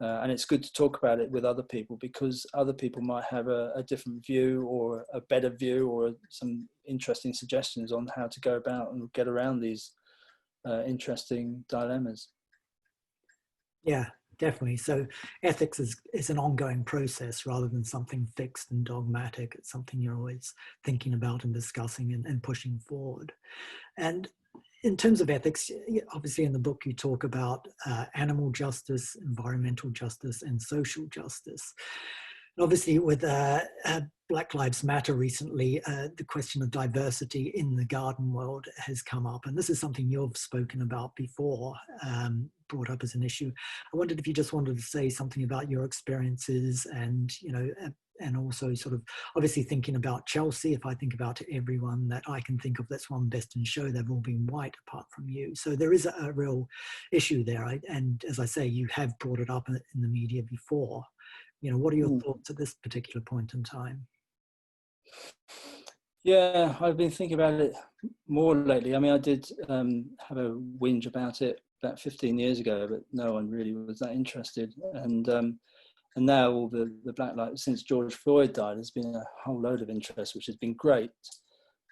And it's good to talk about it with other people, because other people might have a different view or a better view or some interesting suggestions on how to go about and get around these interesting dilemmas. Yeah, definitely. So ethics is an ongoing process rather than something fixed and dogmatic. It's something you're always thinking about and discussing and pushing forward. And in terms of ethics, obviously in the book you talk about animal justice, environmental justice, and social justice. And obviously with Black Lives Matter recently, the question of diversity in the garden world has come up. And this is something you've spoken about before, brought up as an issue. I wondered if you just wanted to say something about your experiences and, you know, and also sort of obviously thinking about Chelsea. If I think about everyone that I can think of that's won Best in Show, they've all been white apart from you. So there is a real issue there. And as I say, you have brought it up in the media before. You know, what are your thoughts at this particular point in time? Yeah, I've been thinking about it more lately. I mean, I did have a whinge about it about 15 years ago, but no one really was that interested. And now all the Black Lives, since George Floyd died, there's been a whole load of interest, which has been great.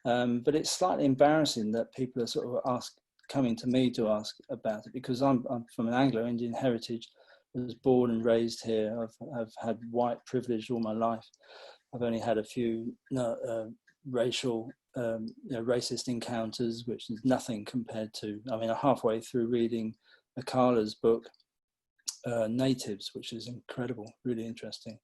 But it's slightly embarrassing that people are sort of coming to me to ask about it, because I'm from an Anglo-Indian heritage. I was born and raised here. I've had white privilege all my life. I've only had a few racial, racist encounters, which is nothing compared to, I mean, I'm halfway through reading Akala's book, Natives, which is incredible, really interesting.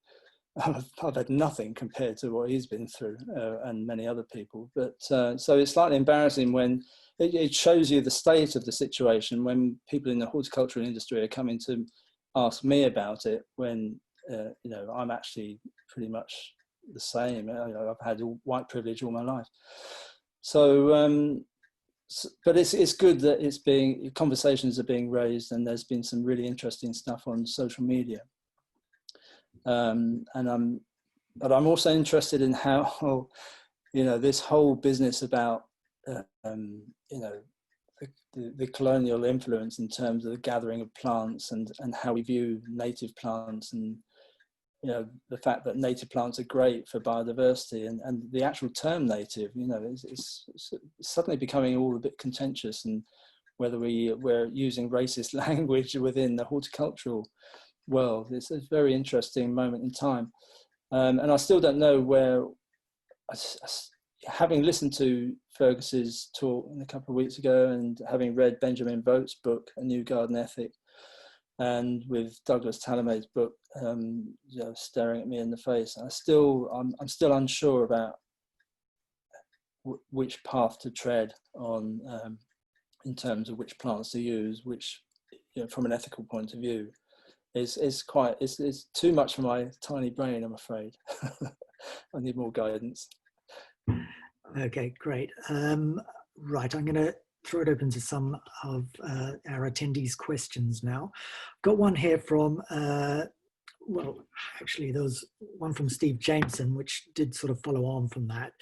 I've had nothing compared to what he's been through, and many other people. But so it's slightly embarrassing when it shows you the state of the situation when people in the horticultural industry are coming to ask me about it, when you know, I'm actually pretty much the same. You know, I've had white privilege all my life. So but it's good that conversations are being raised, and there's been some really interesting stuff on social media. And I'm but I'm also interested in how, you know, this whole business about, you know, the colonial influence in terms of the gathering of plants and how we view native plants, and you know, the fact that native plants are great for biodiversity, and the actual term native, you know, is suddenly becoming all a bit contentious, and whether we're using racist language within the horticultural world. It's a very interesting moment in time, and I still don't know where. Having listened to Fergus's talk a couple of weeks ago, and having read Benjamin Vogt's book, A New Garden Ethic, and with Douglas Talamay's book, you know, staring at me in the face, I'm still unsure about which path to tread on, in terms of which plants to use, which, you know, from an ethical point of view, is too much for my tiny brain, I'm afraid. I need more guidance. Okay, great. Right, I'm going to throw it open to some of our attendees' questions now. I've got one here from, well, actually there was one from Steve Jameson, which did sort of follow on from that.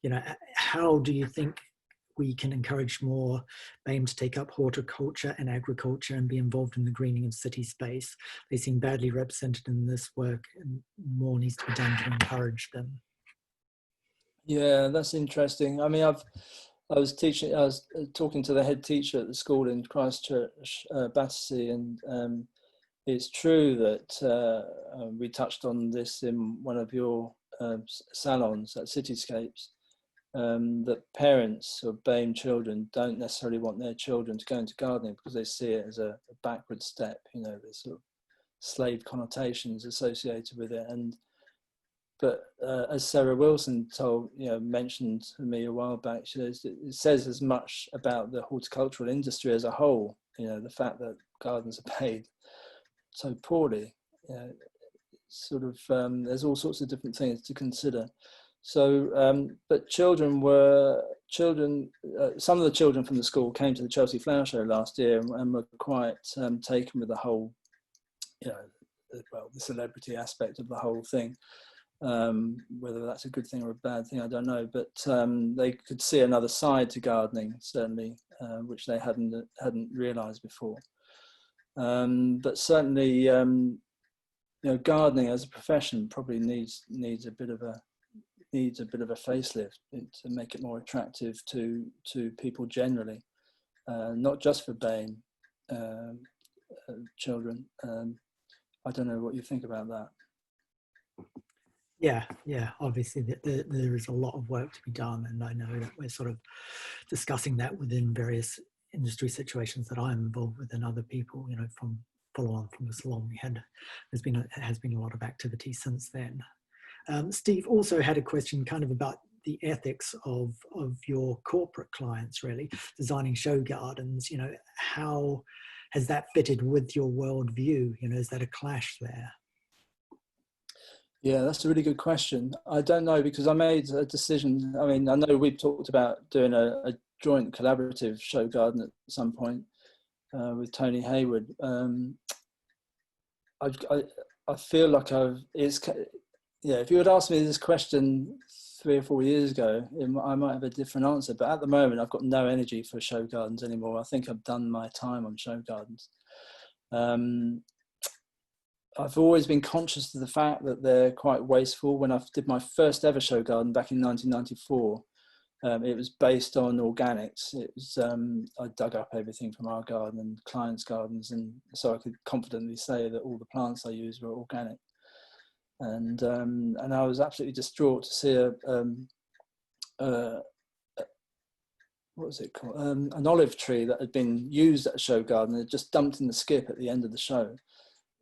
You know, how do you think we can encourage more BAME to take up horticulture and agriculture and be involved in the greening of city space? They seem badly represented in this work, and more needs to be done to encourage them. Yeah, that's interesting. I mean, I was talking to the head teacher at the school in Christchurch, Battersea, and it's true that we touched on this in one of your salons at Cityscapes, that parents of BAME children don't necessarily want their children to go into gardening because they see it as a backward step. You know, there's sort of slave connotations associated with it, but as Sarah Wilson mentioned to me a while back, it says as much about the horticultural industry as a whole. You know, the fact that gardens are paid so poorly. Sort of, there's all sorts of different things to consider. So, but some of the children from the school came to the Chelsea Flower Show last year and were quite taken with the whole, you know, well, the celebrity aspect of the whole thing. Whether that's a good thing or a bad thing, I don't know, but they could see another side to gardening, certainly, which they hadn't realised before. But certainly, you know, gardening as a profession probably needs a bit of a facelift to make it more attractive to people generally, not just for BAME children. I don't know what you think about that. Yeah, obviously there is a lot of work to be done, and I know that we're sort of discussing that within various industry situations that I'm involved with, and other people, you know, from follow on from the salon we had. Has been a lot of activity since then. Steve also had a question kind of about the ethics of your corporate clients, really, designing show gardens. You know, how has that fitted with your worldview? You know, is that a clash there? Yeah, that's a really good question. I don't know, because I made a decision. I mean, I know we've talked about doing a joint collaborative show garden at some point with Tony Hayward. I feel like if you had asked me this question 3 or 4 years ago, I might have a different answer. But at the moment, I've got no energy for show gardens anymore. I think I've done my time on show gardens. I've always been conscious of the fact that they're quite wasteful. When I did my first ever show garden back in 1994, it was based on organics. It was I dug up everything from our garden and clients' gardens, and so I could confidently say that all the plants I used were organic. And I was absolutely distraught to see what was it called? An olive tree that had been used at a show garden. It just dumped in the skip at the end of the show.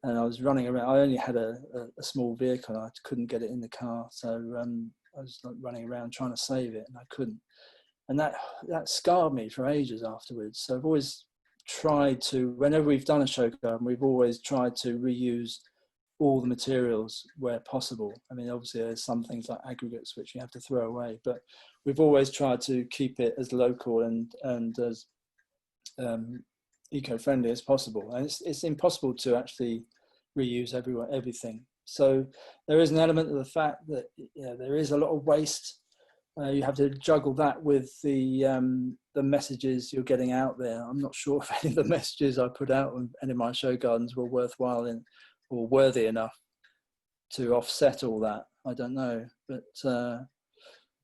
And I was running around. I only had a small vehicle. I couldn't get it in the car. So I was like running around trying to save it, and I couldn't. And that scarred me for ages afterwards. So I've always tried to, whenever we've done a show garden, we've always tried to reuse all the materials where possible. I mean, obviously there's some things like aggregates which you have to throw away, but we've always tried to keep it as local and as eco-friendly as possible. And it's impossible to actually reuse everything. So there is an element of the fact that there is a lot of waste. You have to juggle that with the messages you're getting out there. I'm not sure if any of the messages I put out on any of my show gardens were worthwhile or worthy enough to offset all that. I don't know, but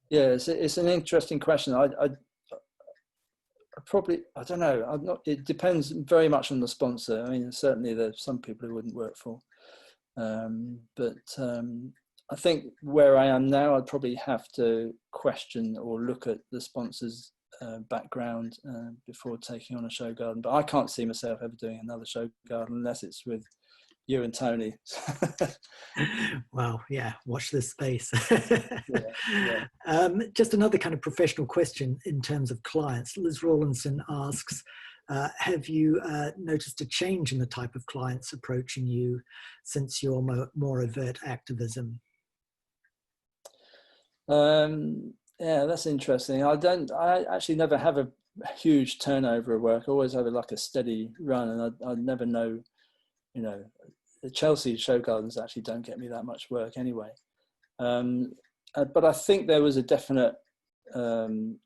yeah, it's an interesting question. I probably, I don't know. I'm not. It depends very much on the sponsor. I mean, certainly there's some people who wouldn't work for, but I think where I am now, I'd probably have to question or look at the sponsor's background before taking on a show garden. But I can't see myself ever doing another show garden unless it's with you and Tony. Well, yeah, watch this space. Yeah. Just another kind of professional question in terms of clients. Liz Rawlinson asks, have you noticed a change in the type of clients approaching you since your more overt activism? Yeah, that's interesting. I actually never have a huge turnover of work. I always have like a steady run, and I never know, the Chelsea show gardens actually don't get me that much work anyway. But I think there was a definite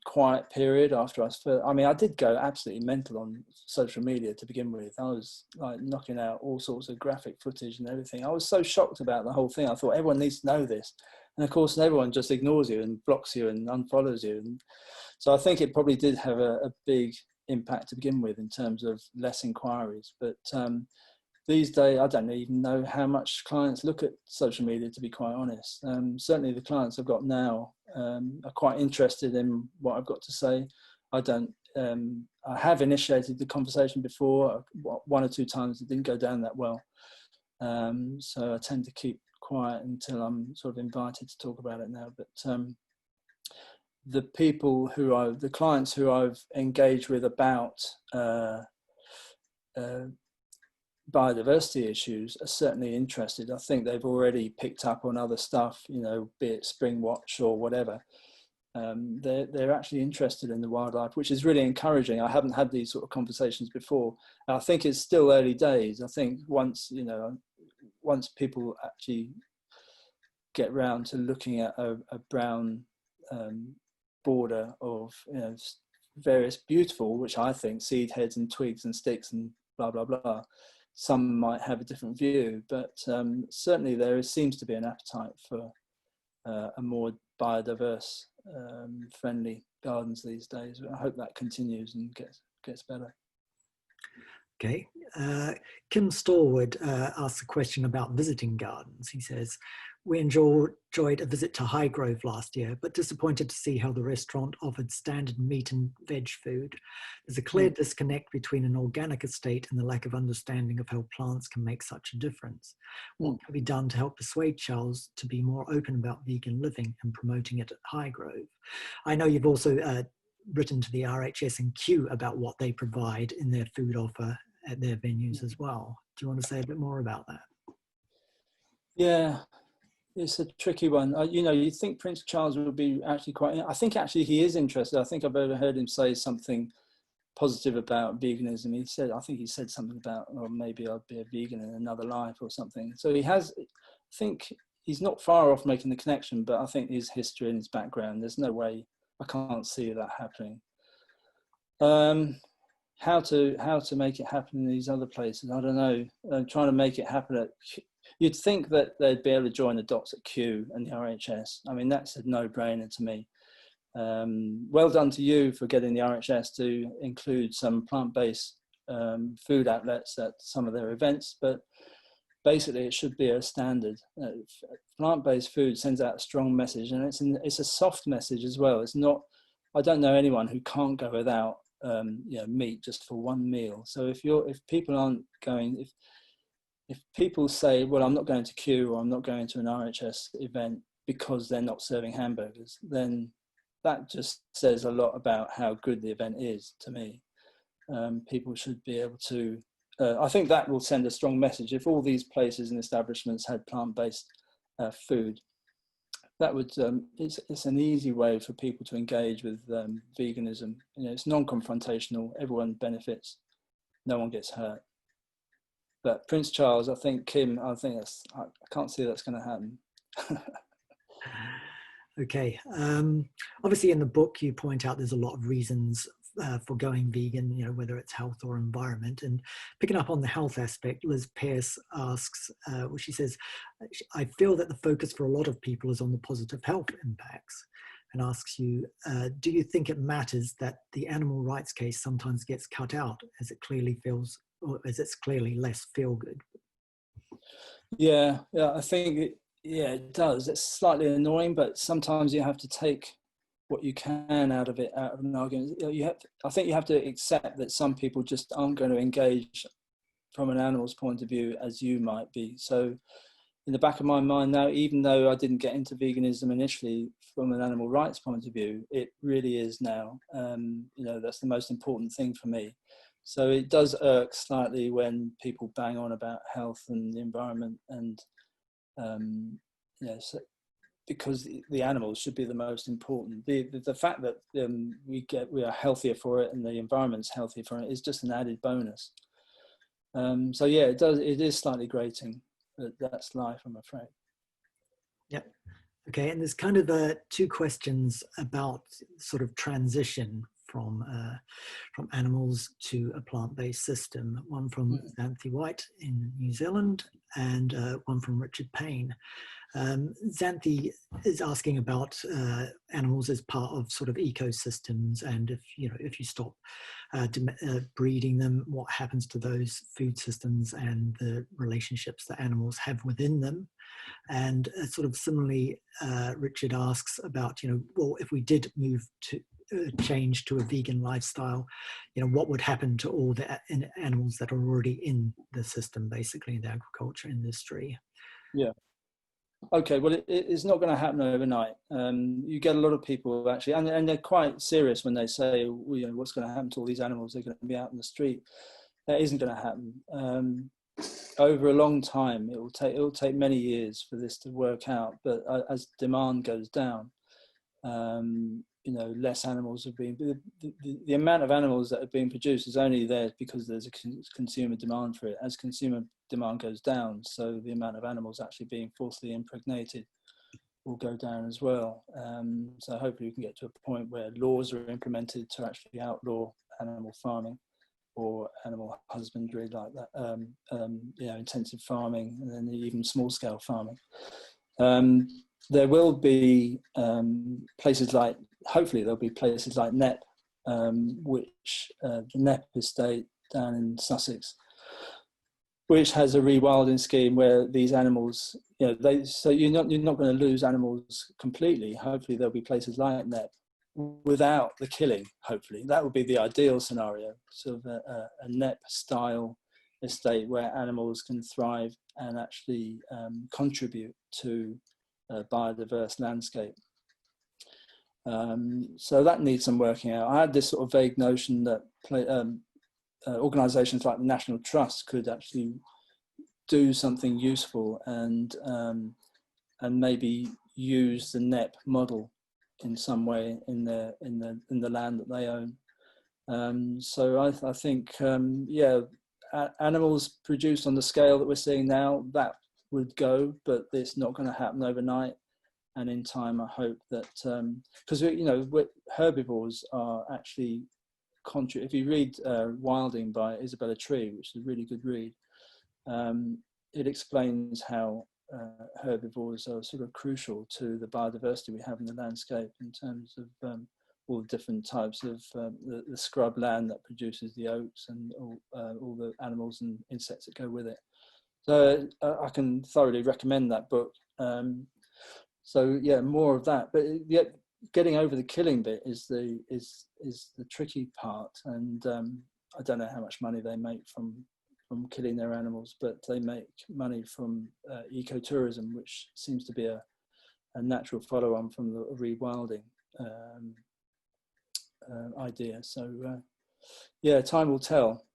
quiet period after I did go absolutely mental on social media to begin with. I was like knocking out all sorts of graphic footage and everything. I was so shocked about the whole thing. I thought everyone needs to know this. And of course, everyone just ignores you and blocks you and unfollows you. And so I think it probably did have a big impact to begin with in terms of less inquiries. But these days, I don't even know how much clients look at social media, to be quite honest. Certainly the clients I've got now are quite interested in what I've got to say. I have initiated the conversation before, one or two times it didn't go down that well. So I tend to keep quiet until I'm sort of invited to talk about it now. But the clients who I've engaged with about biodiversity issues are certainly interested. I think they've already picked up on other stuff, be it Spring Watch or whatever. They're actually interested in the wildlife, which is really encouraging. I haven't had these sort of conversations before. I think it's still early days. I think once people actually get round to looking at a brown border of various beautiful, which I think, seed heads and twigs and sticks and blah blah blah, some might have a different view, but certainly there seems to be an appetite for a more biodiverse, friendly gardens these days. I hope that continues and gets better. Okay. Kim Stallwood asks a question about visiting gardens. He says, we enjoyed a visit to Highgrove last year, but disappointed to see how the restaurant offered standard meat and veg food. There's a clear disconnect between an organic estate and the lack of understanding of how plants can make such a difference. What can be done to help persuade Charles to be more open about vegan living and promoting it at Highgrove? I know you've also written to the RHS and Kew about what they provide in their food offer at their venues as well. Do you want to say a bit more about that? Yeah, it's a tricky one. You think Prince Charles would be actually I think actually he is interested. I think I've overheard him say something positive about veganism. I think he said something about, or maybe I'll be a vegan in another life or something. So I think he's not far off making the connection, but I think his history and his background, there's no way, I can't see that happening. How to make it happen in these other places, I don't know. Trying to make it happen you'd think that they'd be able to join the dots at Kew and the RHS. I mean, that's a no-brainer to me. Well done to you for getting the RHS to include some plant-based food outlets at some of their events, but basically it should be a standard. Plant-based food sends out a strong message, and it's a soft message as well. It's not, I don't know anyone who can't go without meat just for one meal. So if people aren't going, if people say, well, I'm not going to Kew or I'm not going to an RHS event because they're not serving hamburgers, then that just says a lot about how good the event is to me. People should be able to, I think that will send a strong message. If all these places and establishments had plant-based food, that would, it's an easy way for people to engage with veganism. It's non-confrontational, everyone benefits, no one gets hurt. But Prince Charles, I think Kim, I can't see that's going to happen. Okay. Obviously, in the book, you point out there's a lot of reasons for going vegan, you know, whether it's health or environment. And picking up on the health aspect, Liz Pearce asks, well, she says, I feel that the focus for a lot of people is on the positive health impacts, and asks you, do you think it matters that the animal rights case sometimes gets cut out as it clearly feels, or as it's clearly less feel good? Yeah, I think it does. It's slightly annoying, but sometimes you have to take what you can out of an argument. I think you have to accept that some people just aren't going to engage from an animal's point of view as you might be. So in the back of my mind now, even though I didn't get into veganism initially from an animal rights point of view, it really is now. You know, that's the most important thing for me. So it does irk slightly when people bang on about health and the environment, and so, because the animals should be the most important. The fact that we are healthier for it and the environment's healthier for it is just an added bonus. So yeah, it is slightly grating, but that's life, I'm afraid. Yep. Okay, and there's kind of two questions about sort of transition from animals to a plant-based system. One from Xanthi White in New Zealand, and one from Richard Payne. Xanthi is asking about animals as part of sort of ecosystems, and if you stop breeding them, what happens to those food systems and the relationships that animals have within them. And sort of similarly, Richard asks about, well, if we did move to change to a vegan lifestyle, what would happen to all the animals that are already in the system, basically in the agriculture industry? Yeah. Okay, well, it's not going to happen overnight. You get a lot of people actually, and they're quite serious when they say, well, what's going to happen to all these animals? They're going to be out in the street. That isn't going to happen. Over a long time, it will take many years for this to work out. But as demand goes down, less animals are being. The amount of animals that are being produced is only there because there's a consumer demand for it. As consumer demand goes down, so the amount of animals actually being forcibly impregnated will go down as well. So hopefully we can get to a point where laws are implemented to actually outlaw animal farming or animal husbandry like that, intensive farming, and then even small-scale farming. There will be places like, hopefully there'll be places like Knepp, which the Knepp estate down in Sussex, which has a rewilding scheme where these animals, so you're not going to lose animals completely. Hopefully there'll be places like Knepp without the killing. Hopefully that would be the ideal scenario, sort of a Knepp style estate where animals can thrive and actually contribute to a biodiverse landscape. So that needs some working out. I had this sort of vague notion that organisations like the National Trust could actually do something useful and maybe use the Knepp model in some way in the land that they own. So I think animals produced on the scale that we're seeing now, that would go, but it's not going to happen overnight. And in time, I hope that because herbivores are actually if you read Wilding by Isabella Tree, which is a really good read, it explains how herbivores are sort of crucial to the biodiversity we have in the landscape in terms of all the different types of the scrub land that produces the oaks and all the animals and insects that go with it. So I can thoroughly recommend that book. So yeah, more of that. But yet, getting over the killing bit is the tricky part. And I don't know how much money they make from killing their animals, but they make money from ecotourism, which seems to be a natural follow-on from the rewilding idea. So yeah, time will tell.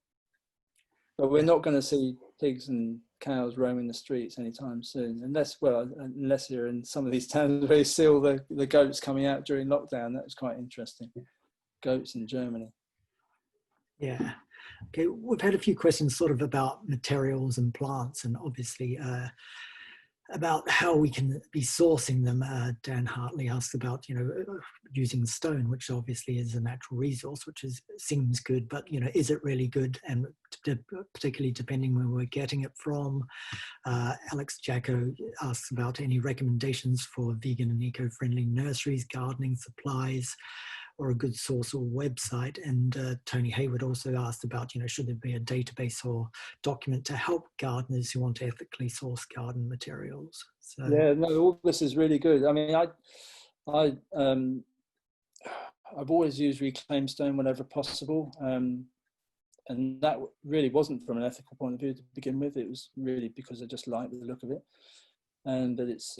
But we're not going to see pigs and cows roaming the streets anytime soon, unless you're in some of these towns where you see all the goats coming out during lockdown. That was quite interesting. Goats in Germany. Yeah. Okay, we've had a few questions sort of about materials and plants, and obviously about how we can be sourcing them. Dan Hartley asked about, using stone, which obviously is a natural resource, which seems good, but, is it really good? And particularly depending where we're getting it from. Alex Jacko asks about any recommendations for vegan and eco-friendly nurseries, gardening supplies, or a good source or website. And Tony Hayward also asked about, should there be a database or document to help gardeners who want to ethically source garden materials? So yeah, no, all this is really good. I mean, I've always used reclaimed stone whenever possible, and that really wasn't from an ethical point of view to begin with. It was really because I just liked the look of it, and that it's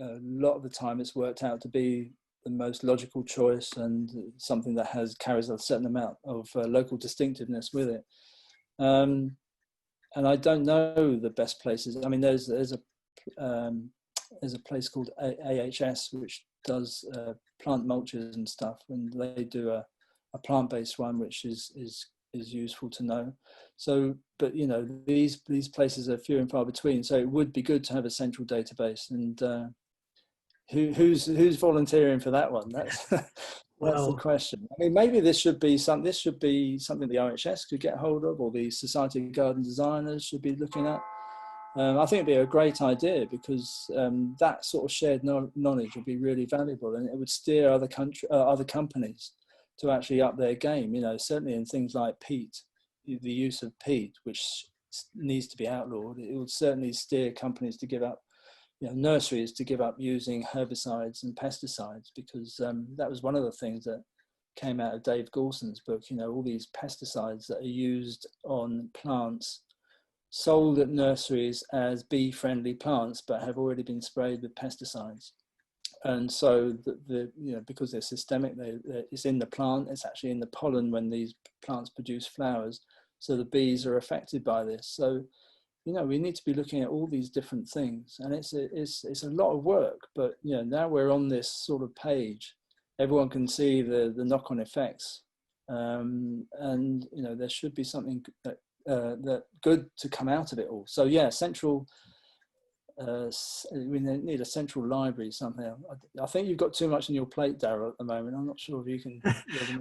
a lot of the time it's worked out to be the most logical choice and something that carries a certain amount of local distinctiveness with it. And I don't know the best places. I mean, there's a place called AHS which does plant mulches and stuff, and they do a plant-based one which is useful to know. So, but these places are few and far between. So it would be good to have a central database. And who's volunteering for that one? That's that's the question. I mean, maybe this should be something the OHS could get hold of, or the Society of Garden Designers should be looking at. I think it'd be a great idea, because that sort of shared knowledge would be really valuable, and it would steer other companies to actually up their game. Certainly in things like peat, the use of peat, which needs to be outlawed. It would certainly steer companies to give up, nurseries to give up using herbicides and pesticides, because that was one of the things that came out of Dave Goulson's book. All these pesticides that are used on plants, sold at nurseries as bee-friendly plants, but have already been sprayed with pesticides. And so because they're systemic, it's in the plant, it's actually in the pollen when these plants produce flowers. So the bees are affected by this. So, we need to be looking at all these different things, and it's a lot of work, but now we're on this sort of page, everyone can see the knock-on effects, and there should be something that good to come out of it all. So yeah, we need a central library somehow. I think you've got too much on your plate, Darryl, at the moment. I'm not sure if you can.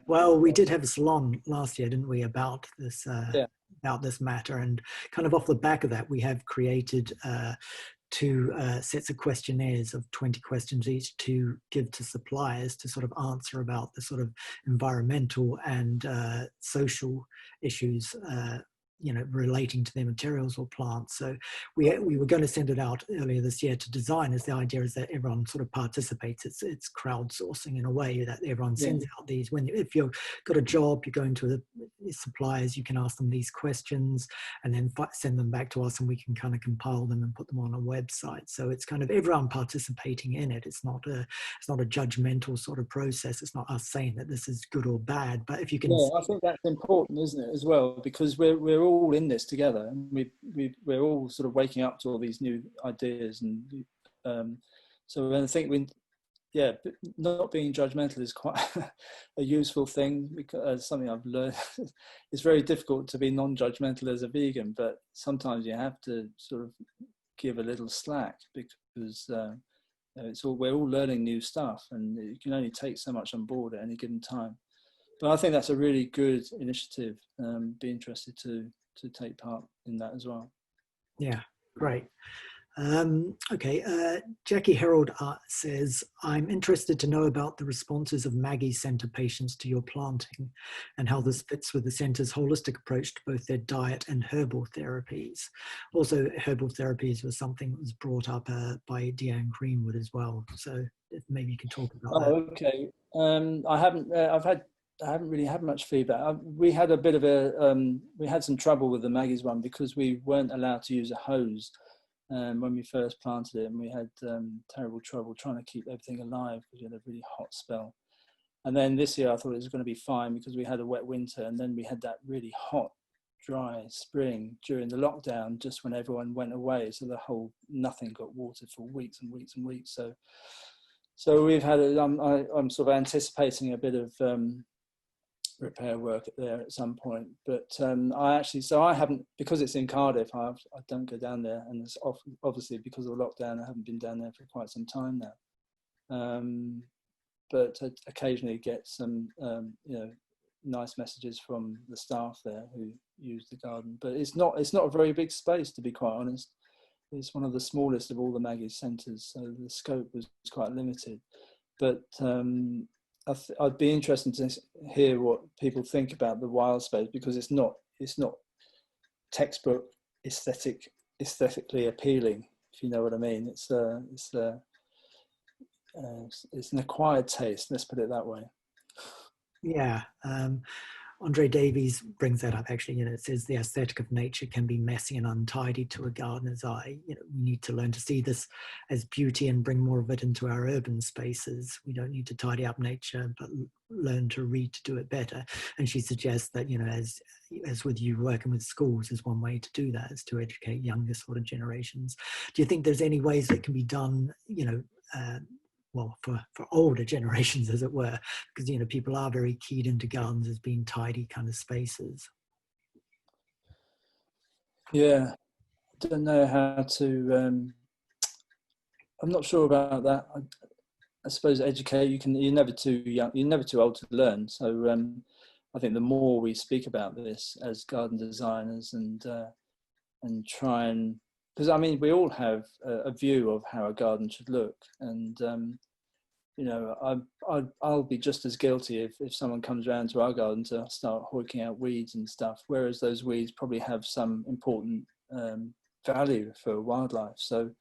Well, we did have a salon last year, didn't we, about this about this matter, and kind of off the back of that, we have created 2 sets of questionnaires of 20 questions each to give to suppliers to sort of answer about the sort of environmental and social issues relating to their materials or plants. So we were going to send it out earlier this year to designers. The idea is that everyone sort of participates. It's crowdsourcing in a way, that everyone sends out these. If you've got a job, you go into the suppliers, you can ask them these questions and then send them back to us, and we can kind of compile them and put them on a website. So it's kind of everyone participating in it. It's not a judgmental sort of process. It's not us saying that this is good or bad, but if you can. Yeah, I think that's important, isn't it, as well, because we're all in this together, and we're all sort of waking up to all these new ideas, and so I think not being judgmental is quite a useful thing, because something I've learned. It's very difficult to be non-judgmental as a vegan, but sometimes you have to sort of give a little slack, because we're all learning new stuff, and you can only take so much on board at any given time. But I think that's a really good initiative. Be interested to take part in that as well. Yeah, great. Okay, Jackie Herold says, I'm interested to know about the responses of Maggie Centre patients to your planting, and how this fits with the centre's holistic approach to both their diet and herbal therapies. Also, herbal therapies was something that was brought up by Deanne Greenwood as well. So if maybe you can talk about that. Okay. I haven't really had much feedback. We had a bit of we had some trouble with the Maggie's one, because we weren't allowed to use a hose when we first planted it, and we had terrible trouble trying to keep everything alive because we had a really hot spell. And then this year I thought it was going to be fine, because we had a wet winter, and then we had that really hot, dry spring during the lockdown, just when everyone went away. So nothing got watered for weeks and weeks and weeks. So we've had I'm sort of anticipating a bit of repair work there at some point. But I haven't, because it's in Cardiff, I don't go down there, and it's obviously because of the lockdown, I haven't been down there for quite some time now. But I occasionally get some, nice messages from the staff there who use the garden. But it's not a very big space, to be quite honest. It's one of the smallest of all the Maggie's centres, so the scope was quite limited. But I'd be interested to hear what people think about the wild space, because it's not textbook aesthetically appealing, if you know what I mean. It's an acquired taste, let's put it that way. Yeah. Andre Davies brings that up, actually. It says the aesthetic of nature can be messy and untidy to a gardener's eye. We need to learn to see this as beauty and bring more of it into our urban spaces. We don't need to tidy up nature, but learn to read to do it better. And she suggests that, as with you working with schools, is one way to do that, is to educate younger sort of generations. Do you think there's any ways that can be done, for older generations, as it were, because people are very keyed into gardens as being tidy kind of spaces? Yeah, I don't know how to. I'm not sure about that. I suppose educate. You're never too young. You're never too old to learn. So I think the more we speak about this as garden designers and try and, because we all have a view of how a garden should look, and I'll be just as guilty if someone comes around to our garden to start hoiking out weeds and stuff, whereas those weeds probably have some important value for wildlife. So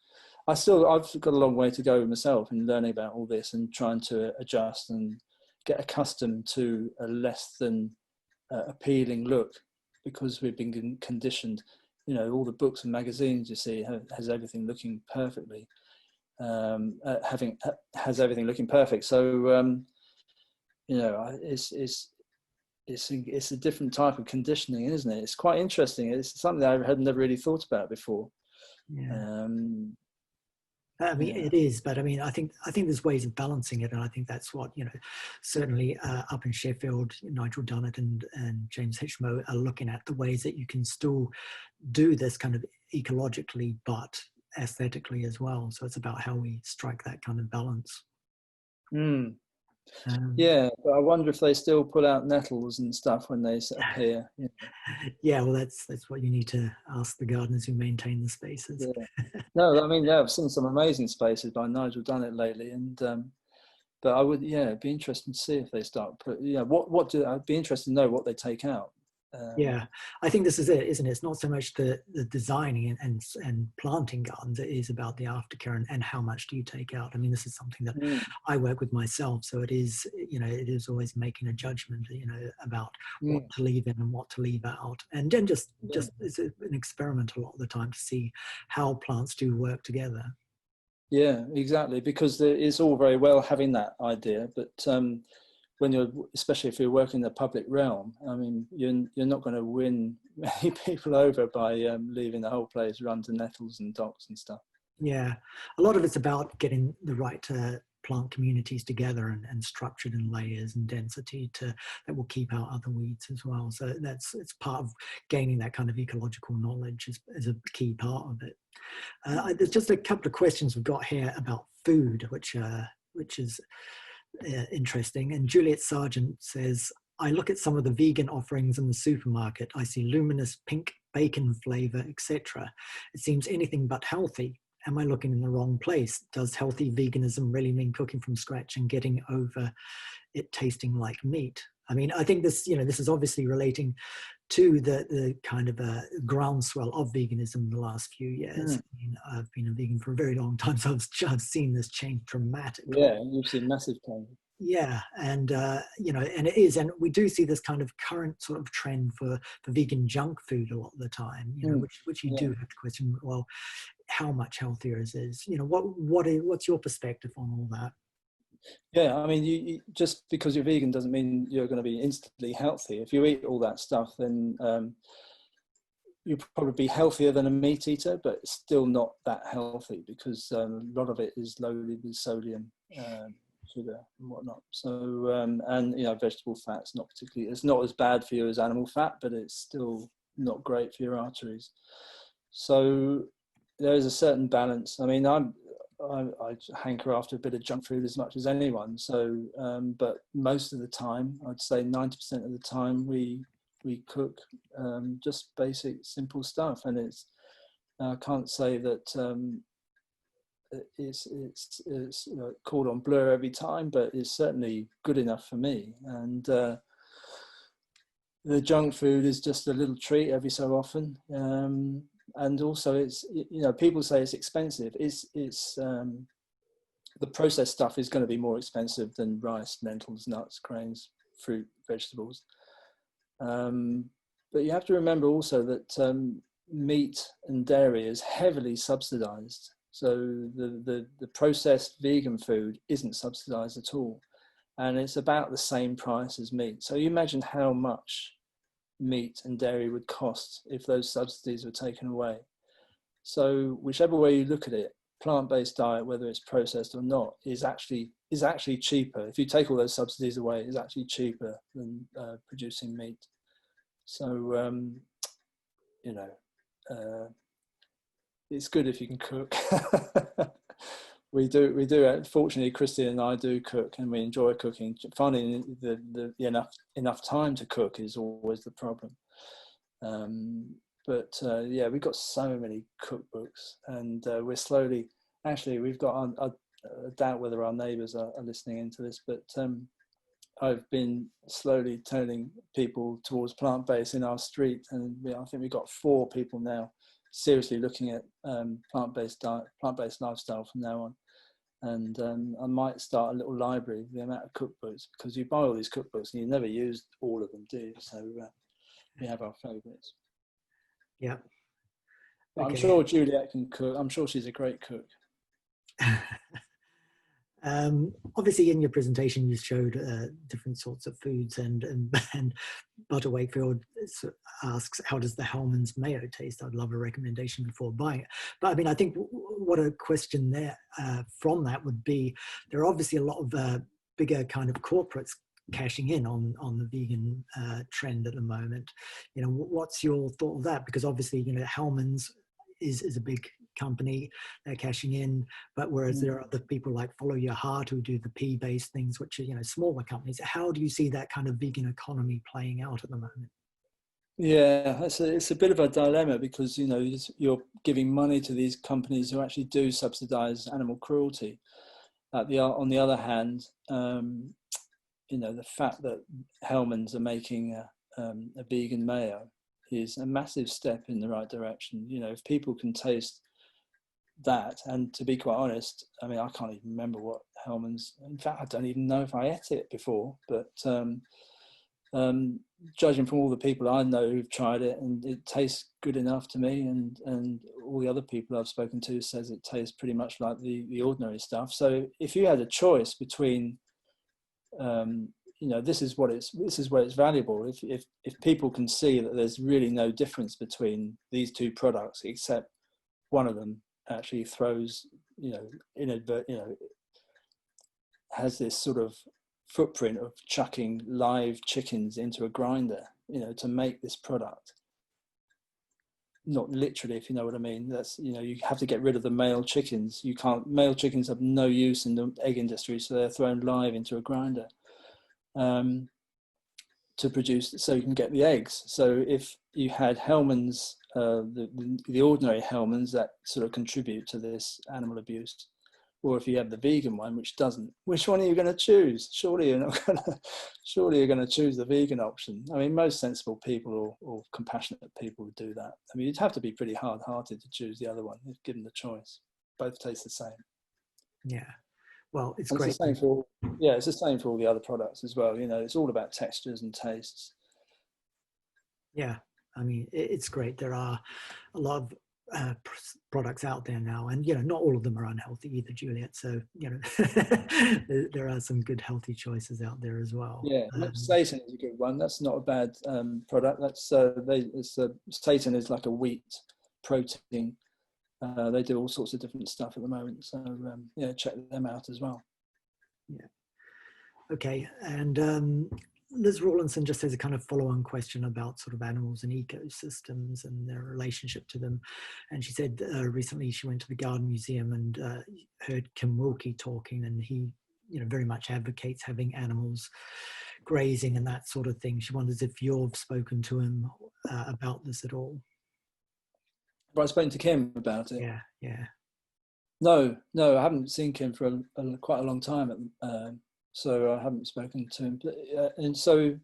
I've got a long way to go myself in learning about all this and trying to adjust and get accustomed to a less than appealing look, because we've been conditioned. All the books and magazines you see has everything looking perfectly. Has everything looking perfect. So it's a different type of conditioning, isn't it? It's quite interesting. It's something I had never really thought about before. Yeah. It is, but I think there's ways of balancing it, and I think that's what certainly up in Sheffield, Nigel Dunnett and James Hitchmo are looking at the ways that you can still do this kind of ecologically, but aesthetically as well. So it's about how we strike that kind of balance. Yeah, but I wonder if they still put out nettles and stuff when they appear. Yeah, well, that's what you need to ask the gardeners who maintain the spaces. Yeah. No, I've seen some amazing spaces by Nigel Dunnett lately, and but I would, it'd be interesting to see if they start I'd be interested to know what they take out. Yeah, I think this is it, isn't it? It's not so much the designing and planting gardens. It is about the aftercare and how much do you take out. this is something that I work with myself. So it is, it is always making a judgment, about what to leave in and what to leave out. And then just it's an experiment a lot of the time to see how plants do work together. Yeah, exactly. Because it's all very well having that idea, but especially if you're working in the public realm, you're not going to win many people over by leaving the whole place run to nettles and docks and stuff. Yeah, a lot of it's about getting the right plant communities together and structured in layers and density that will keep out other weeds as well. So it's part of gaining that kind of ecological knowledge is a key part of it. There's just a couple of questions we've got here about food, which is interesting. And Juliet Sargent says, I look at some of the vegan offerings in the supermarket. I see luminous pink bacon flavor, etc. It seems anything but healthy. Am I looking in the wrong place? Does healthy veganism really mean cooking from scratch and getting over it tasting like meat? I think this, this is obviously relating to the kind of a groundswell of veganism in the last few years. I've been a vegan for a very long time, so I've seen this change dramatically. Yeah, you've seen massive change. Yeah, and and it is, and we do see this kind of current sort of trend for vegan junk food a lot of the time. Which you do have to question. Well, how much healthier is this? What's your perspective on all that? Yeah, you just because you're vegan doesn't mean you're going to be instantly healthy. If you eat all that stuff, then you'll probably be healthier than a meat eater, but still not that healthy, because a lot of it is loaded with sodium. sugar and whatnot. So and vegetable fat's not particularly, it's not as bad for you as animal fat, but it's still not great for your arteries. So there is a certain balance. I mean, I hanker after a bit of junk food as much as anyone. So but most of the time, I'd say 90% of the time, we cook just basic simple stuff, and it's I can't say that it's cordon bleu every time, but it's certainly good enough for me. And the junk food is just a little treat every so often. And also, it's people say it's expensive. It's the processed stuff is going to be more expensive than rice, lentils, nuts, grains, fruit, vegetables. But you have to remember also that meat and dairy is heavily subsidized. So the processed vegan food isn't subsidized at all. And it's about the same price as meat. So you imagine how much meat and dairy would cost if those subsidies were taken away. So whichever way you look at it, plant-based diet, whether it's processed or not, is actually cheaper. If you take all those subsidies away, it's actually cheaper than producing meat. So it's good if you can cook. We do. Fortunately, Christine and I do cook, and we enjoy cooking. Finding the enough time to cook is always the problem. But we've got so many cookbooks, and we're slowly. Actually, we've got. I doubt whether our neighbours are listening into this, but I've been slowly turning people towards plant-based in our street, and I think we've got 4 people now seriously looking at plant-based diet, plant-based lifestyle from now on. And I might start a little library with the amount of cookbooks, because you buy all these cookbooks and you never use all of them, do you? So we have our favourites. Yeah. Okay. I'm sure Juliet can cook. I'm sure she's a great cook. Obviously, in your presentation, you showed different sorts of foods, and Butter Wakefield asks, "How does the Hellman's Mayo taste?" I'd love a recommendation before buying it. But I mean, I think what a question there from that would be: there are obviously a lot of bigger kind of corporates cashing in on the vegan trend at the moment. What's your thought of that? Because obviously, Hellman's is a big company, they're cashing in, but whereas there are other people like Follow Your Heart who do the pea-based things, which are smaller companies. How do you see that kind of vegan economy playing out at the moment? Yeah, it's a bit of a dilemma, because you're giving money to these companies who actually do subsidize animal cruelty. On the other hand, the fact that Hellman's are making a vegan mayo is a massive step in the right direction. If people can taste that, and to be quite honest, I mean, I can't even remember what Hellman's, in fact, I don't even know if I ate it before, but judging from all the people I know who've tried it, and it tastes good enough to me, and all the other people I've spoken to says it tastes pretty much like the ordinary stuff. So if you had a choice between this is where it's valuable. If people can see that there's really no difference between these two products, except one of them actually throws, has this sort of footprint of chucking live chickens into a grinder, to make this product. Not literally, if you know what I mean. That's, you have to get rid of the male chickens. Male chickens have no use in the egg industry, so they're thrown live into a grinder to produce, so you can get the eggs. So if you had Hellman's, the ordinary Hellman's that sort of contribute to this animal abuse, or if you have the vegan one which doesn't, which one are you going to choose? Surely you're going to choose the vegan option. I mean, most sensible people or compassionate people would do that. I mean, you'd have to be pretty hard-hearted to choose the other one if given the choice. Both taste the same. Yeah. Well, it's great. It's the same for all the other products as well. It's all about textures and tastes. Yeah, I mean, it's great. There are a lot of products out there now, and not all of them are unhealthy either, Juliet. So there are some good healthy choices out there as well. Yeah, seitan is a good one. That's not a bad product. That's seitan is like a wheat protein. They do all sorts of different stuff at the moment, so check them out as well. Yeah, Okay, and Liz Rawlinson just has a kind of follow-on question about sort of animals and ecosystems and their relationship to them. And she said recently she went to the Garden Museum and heard Kim Wilkie talking, and he, very much advocates having animals grazing and that sort of thing. She wonders if you've spoken to him about this at all. Have I spoken to Kim about it? Yeah. No, I haven't seen Kim for quite a long time, so I haven't spoken to him. And so,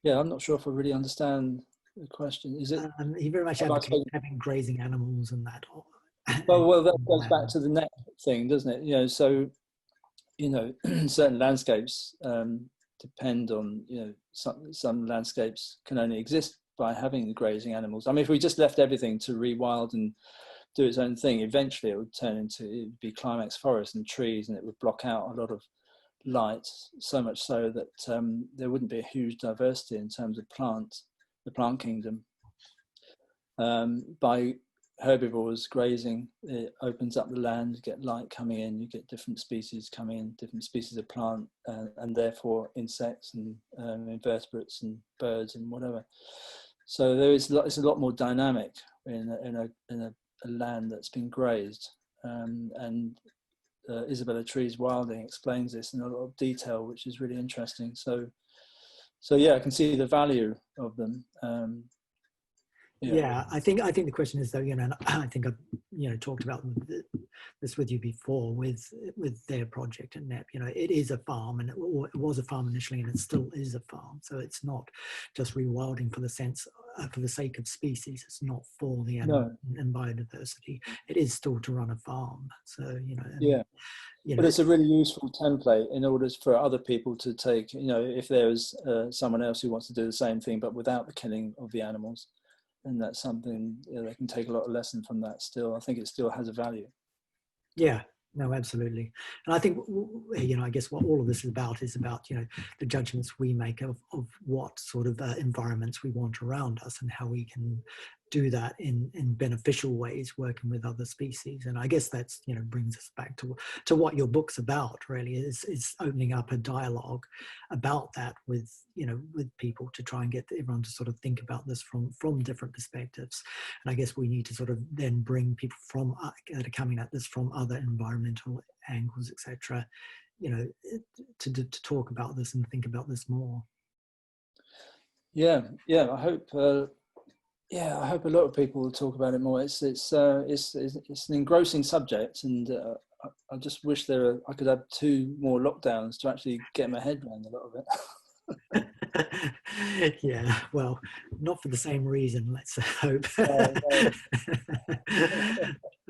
yeah, I'm not sure if I really understand the question. Is it? He very much advocates having grazing animals and that. Well, that goes back to the net thing, doesn't it? So, certain landscapes depend on, some landscapes can only exist by having the grazing animals. I mean, if we just left everything to rewild and do its own thing, eventually it would it'd be climax forest and trees, and it would block out a lot of light, so much so that there wouldn't be a huge diversity in terms of the plant kingdom. By herbivores grazing, it opens up the land, you get light coming in, you get different species coming in, different species of plant, and therefore insects and invertebrates and birds and whatever. So it's a lot more dynamic in a land that's been grazed, and Isabella Trees Wilding explains this in a lot of detail, which is really interesting. So yeah, I can see the value of them. Yeah, I think the question is though, and I think I've talked about this with you before with their project at NEP. It is a farm, and it was a farm initially, and it still is a farm. So it's not just rewilding for the sake of species. It's not for the animal and biodiversity. It is still to run a farm. So but it's a really useful template in order for other people to take. If there's someone else who wants to do the same thing but without the killing of the animals. And that's something they can take a lot of lesson from that still. I think it still has a value. Yeah, no, absolutely. And I think, I guess what all of this is about the judgments we make of what sort of environments we want around us and how we can do that in beneficial ways, working with other species. And I guess that's, brings us back to what your book's about, really, is opening up a dialogue about that with people to try and get everyone to sort of think about this from different perspectives. And I guess we need to sort of then bring people that are coming at this from other environmental angles, etc., to talk about this and think about this more. Yeah, I hope. I hope a lot of people will talk about it more. It's an engrossing subject, and I just wish I could have 2 more lockdowns to actually get my head around a lot of it. Yeah, well, not for the same reason, let's hope.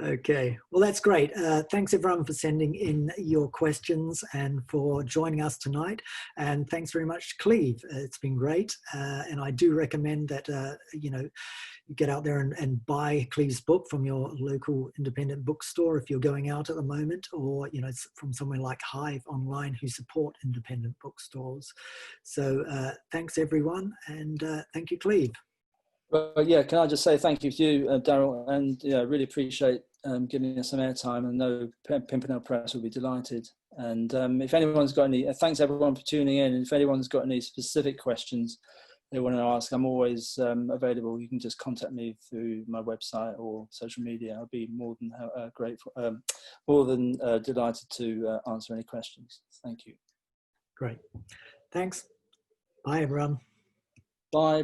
Okay, well, that's great. Thanks everyone for sending in your questions and for joining us tonight. And thanks very much, Cleve. It's been great. And I do recommend that, you get out there and buy Cleve's book from your local independent bookstore if you're going out at the moment, or from somewhere like Hive Online, who support independent bookstores. So thanks everyone, and thank you, Cleve. Well, yeah, can I just say thank you to you, Darryl, and really appreciate giving us some airtime. I know Pimpernel Press will be delighted. And if anyone's got any, thanks everyone for tuning in. And if anyone's got any specific questions they want to ask, I'm always available. You can just contact me through my website or social media. I'll be more than grateful, more than delighted to answer any questions. Thank you. Great. Thanks. Bye, everyone. Bye.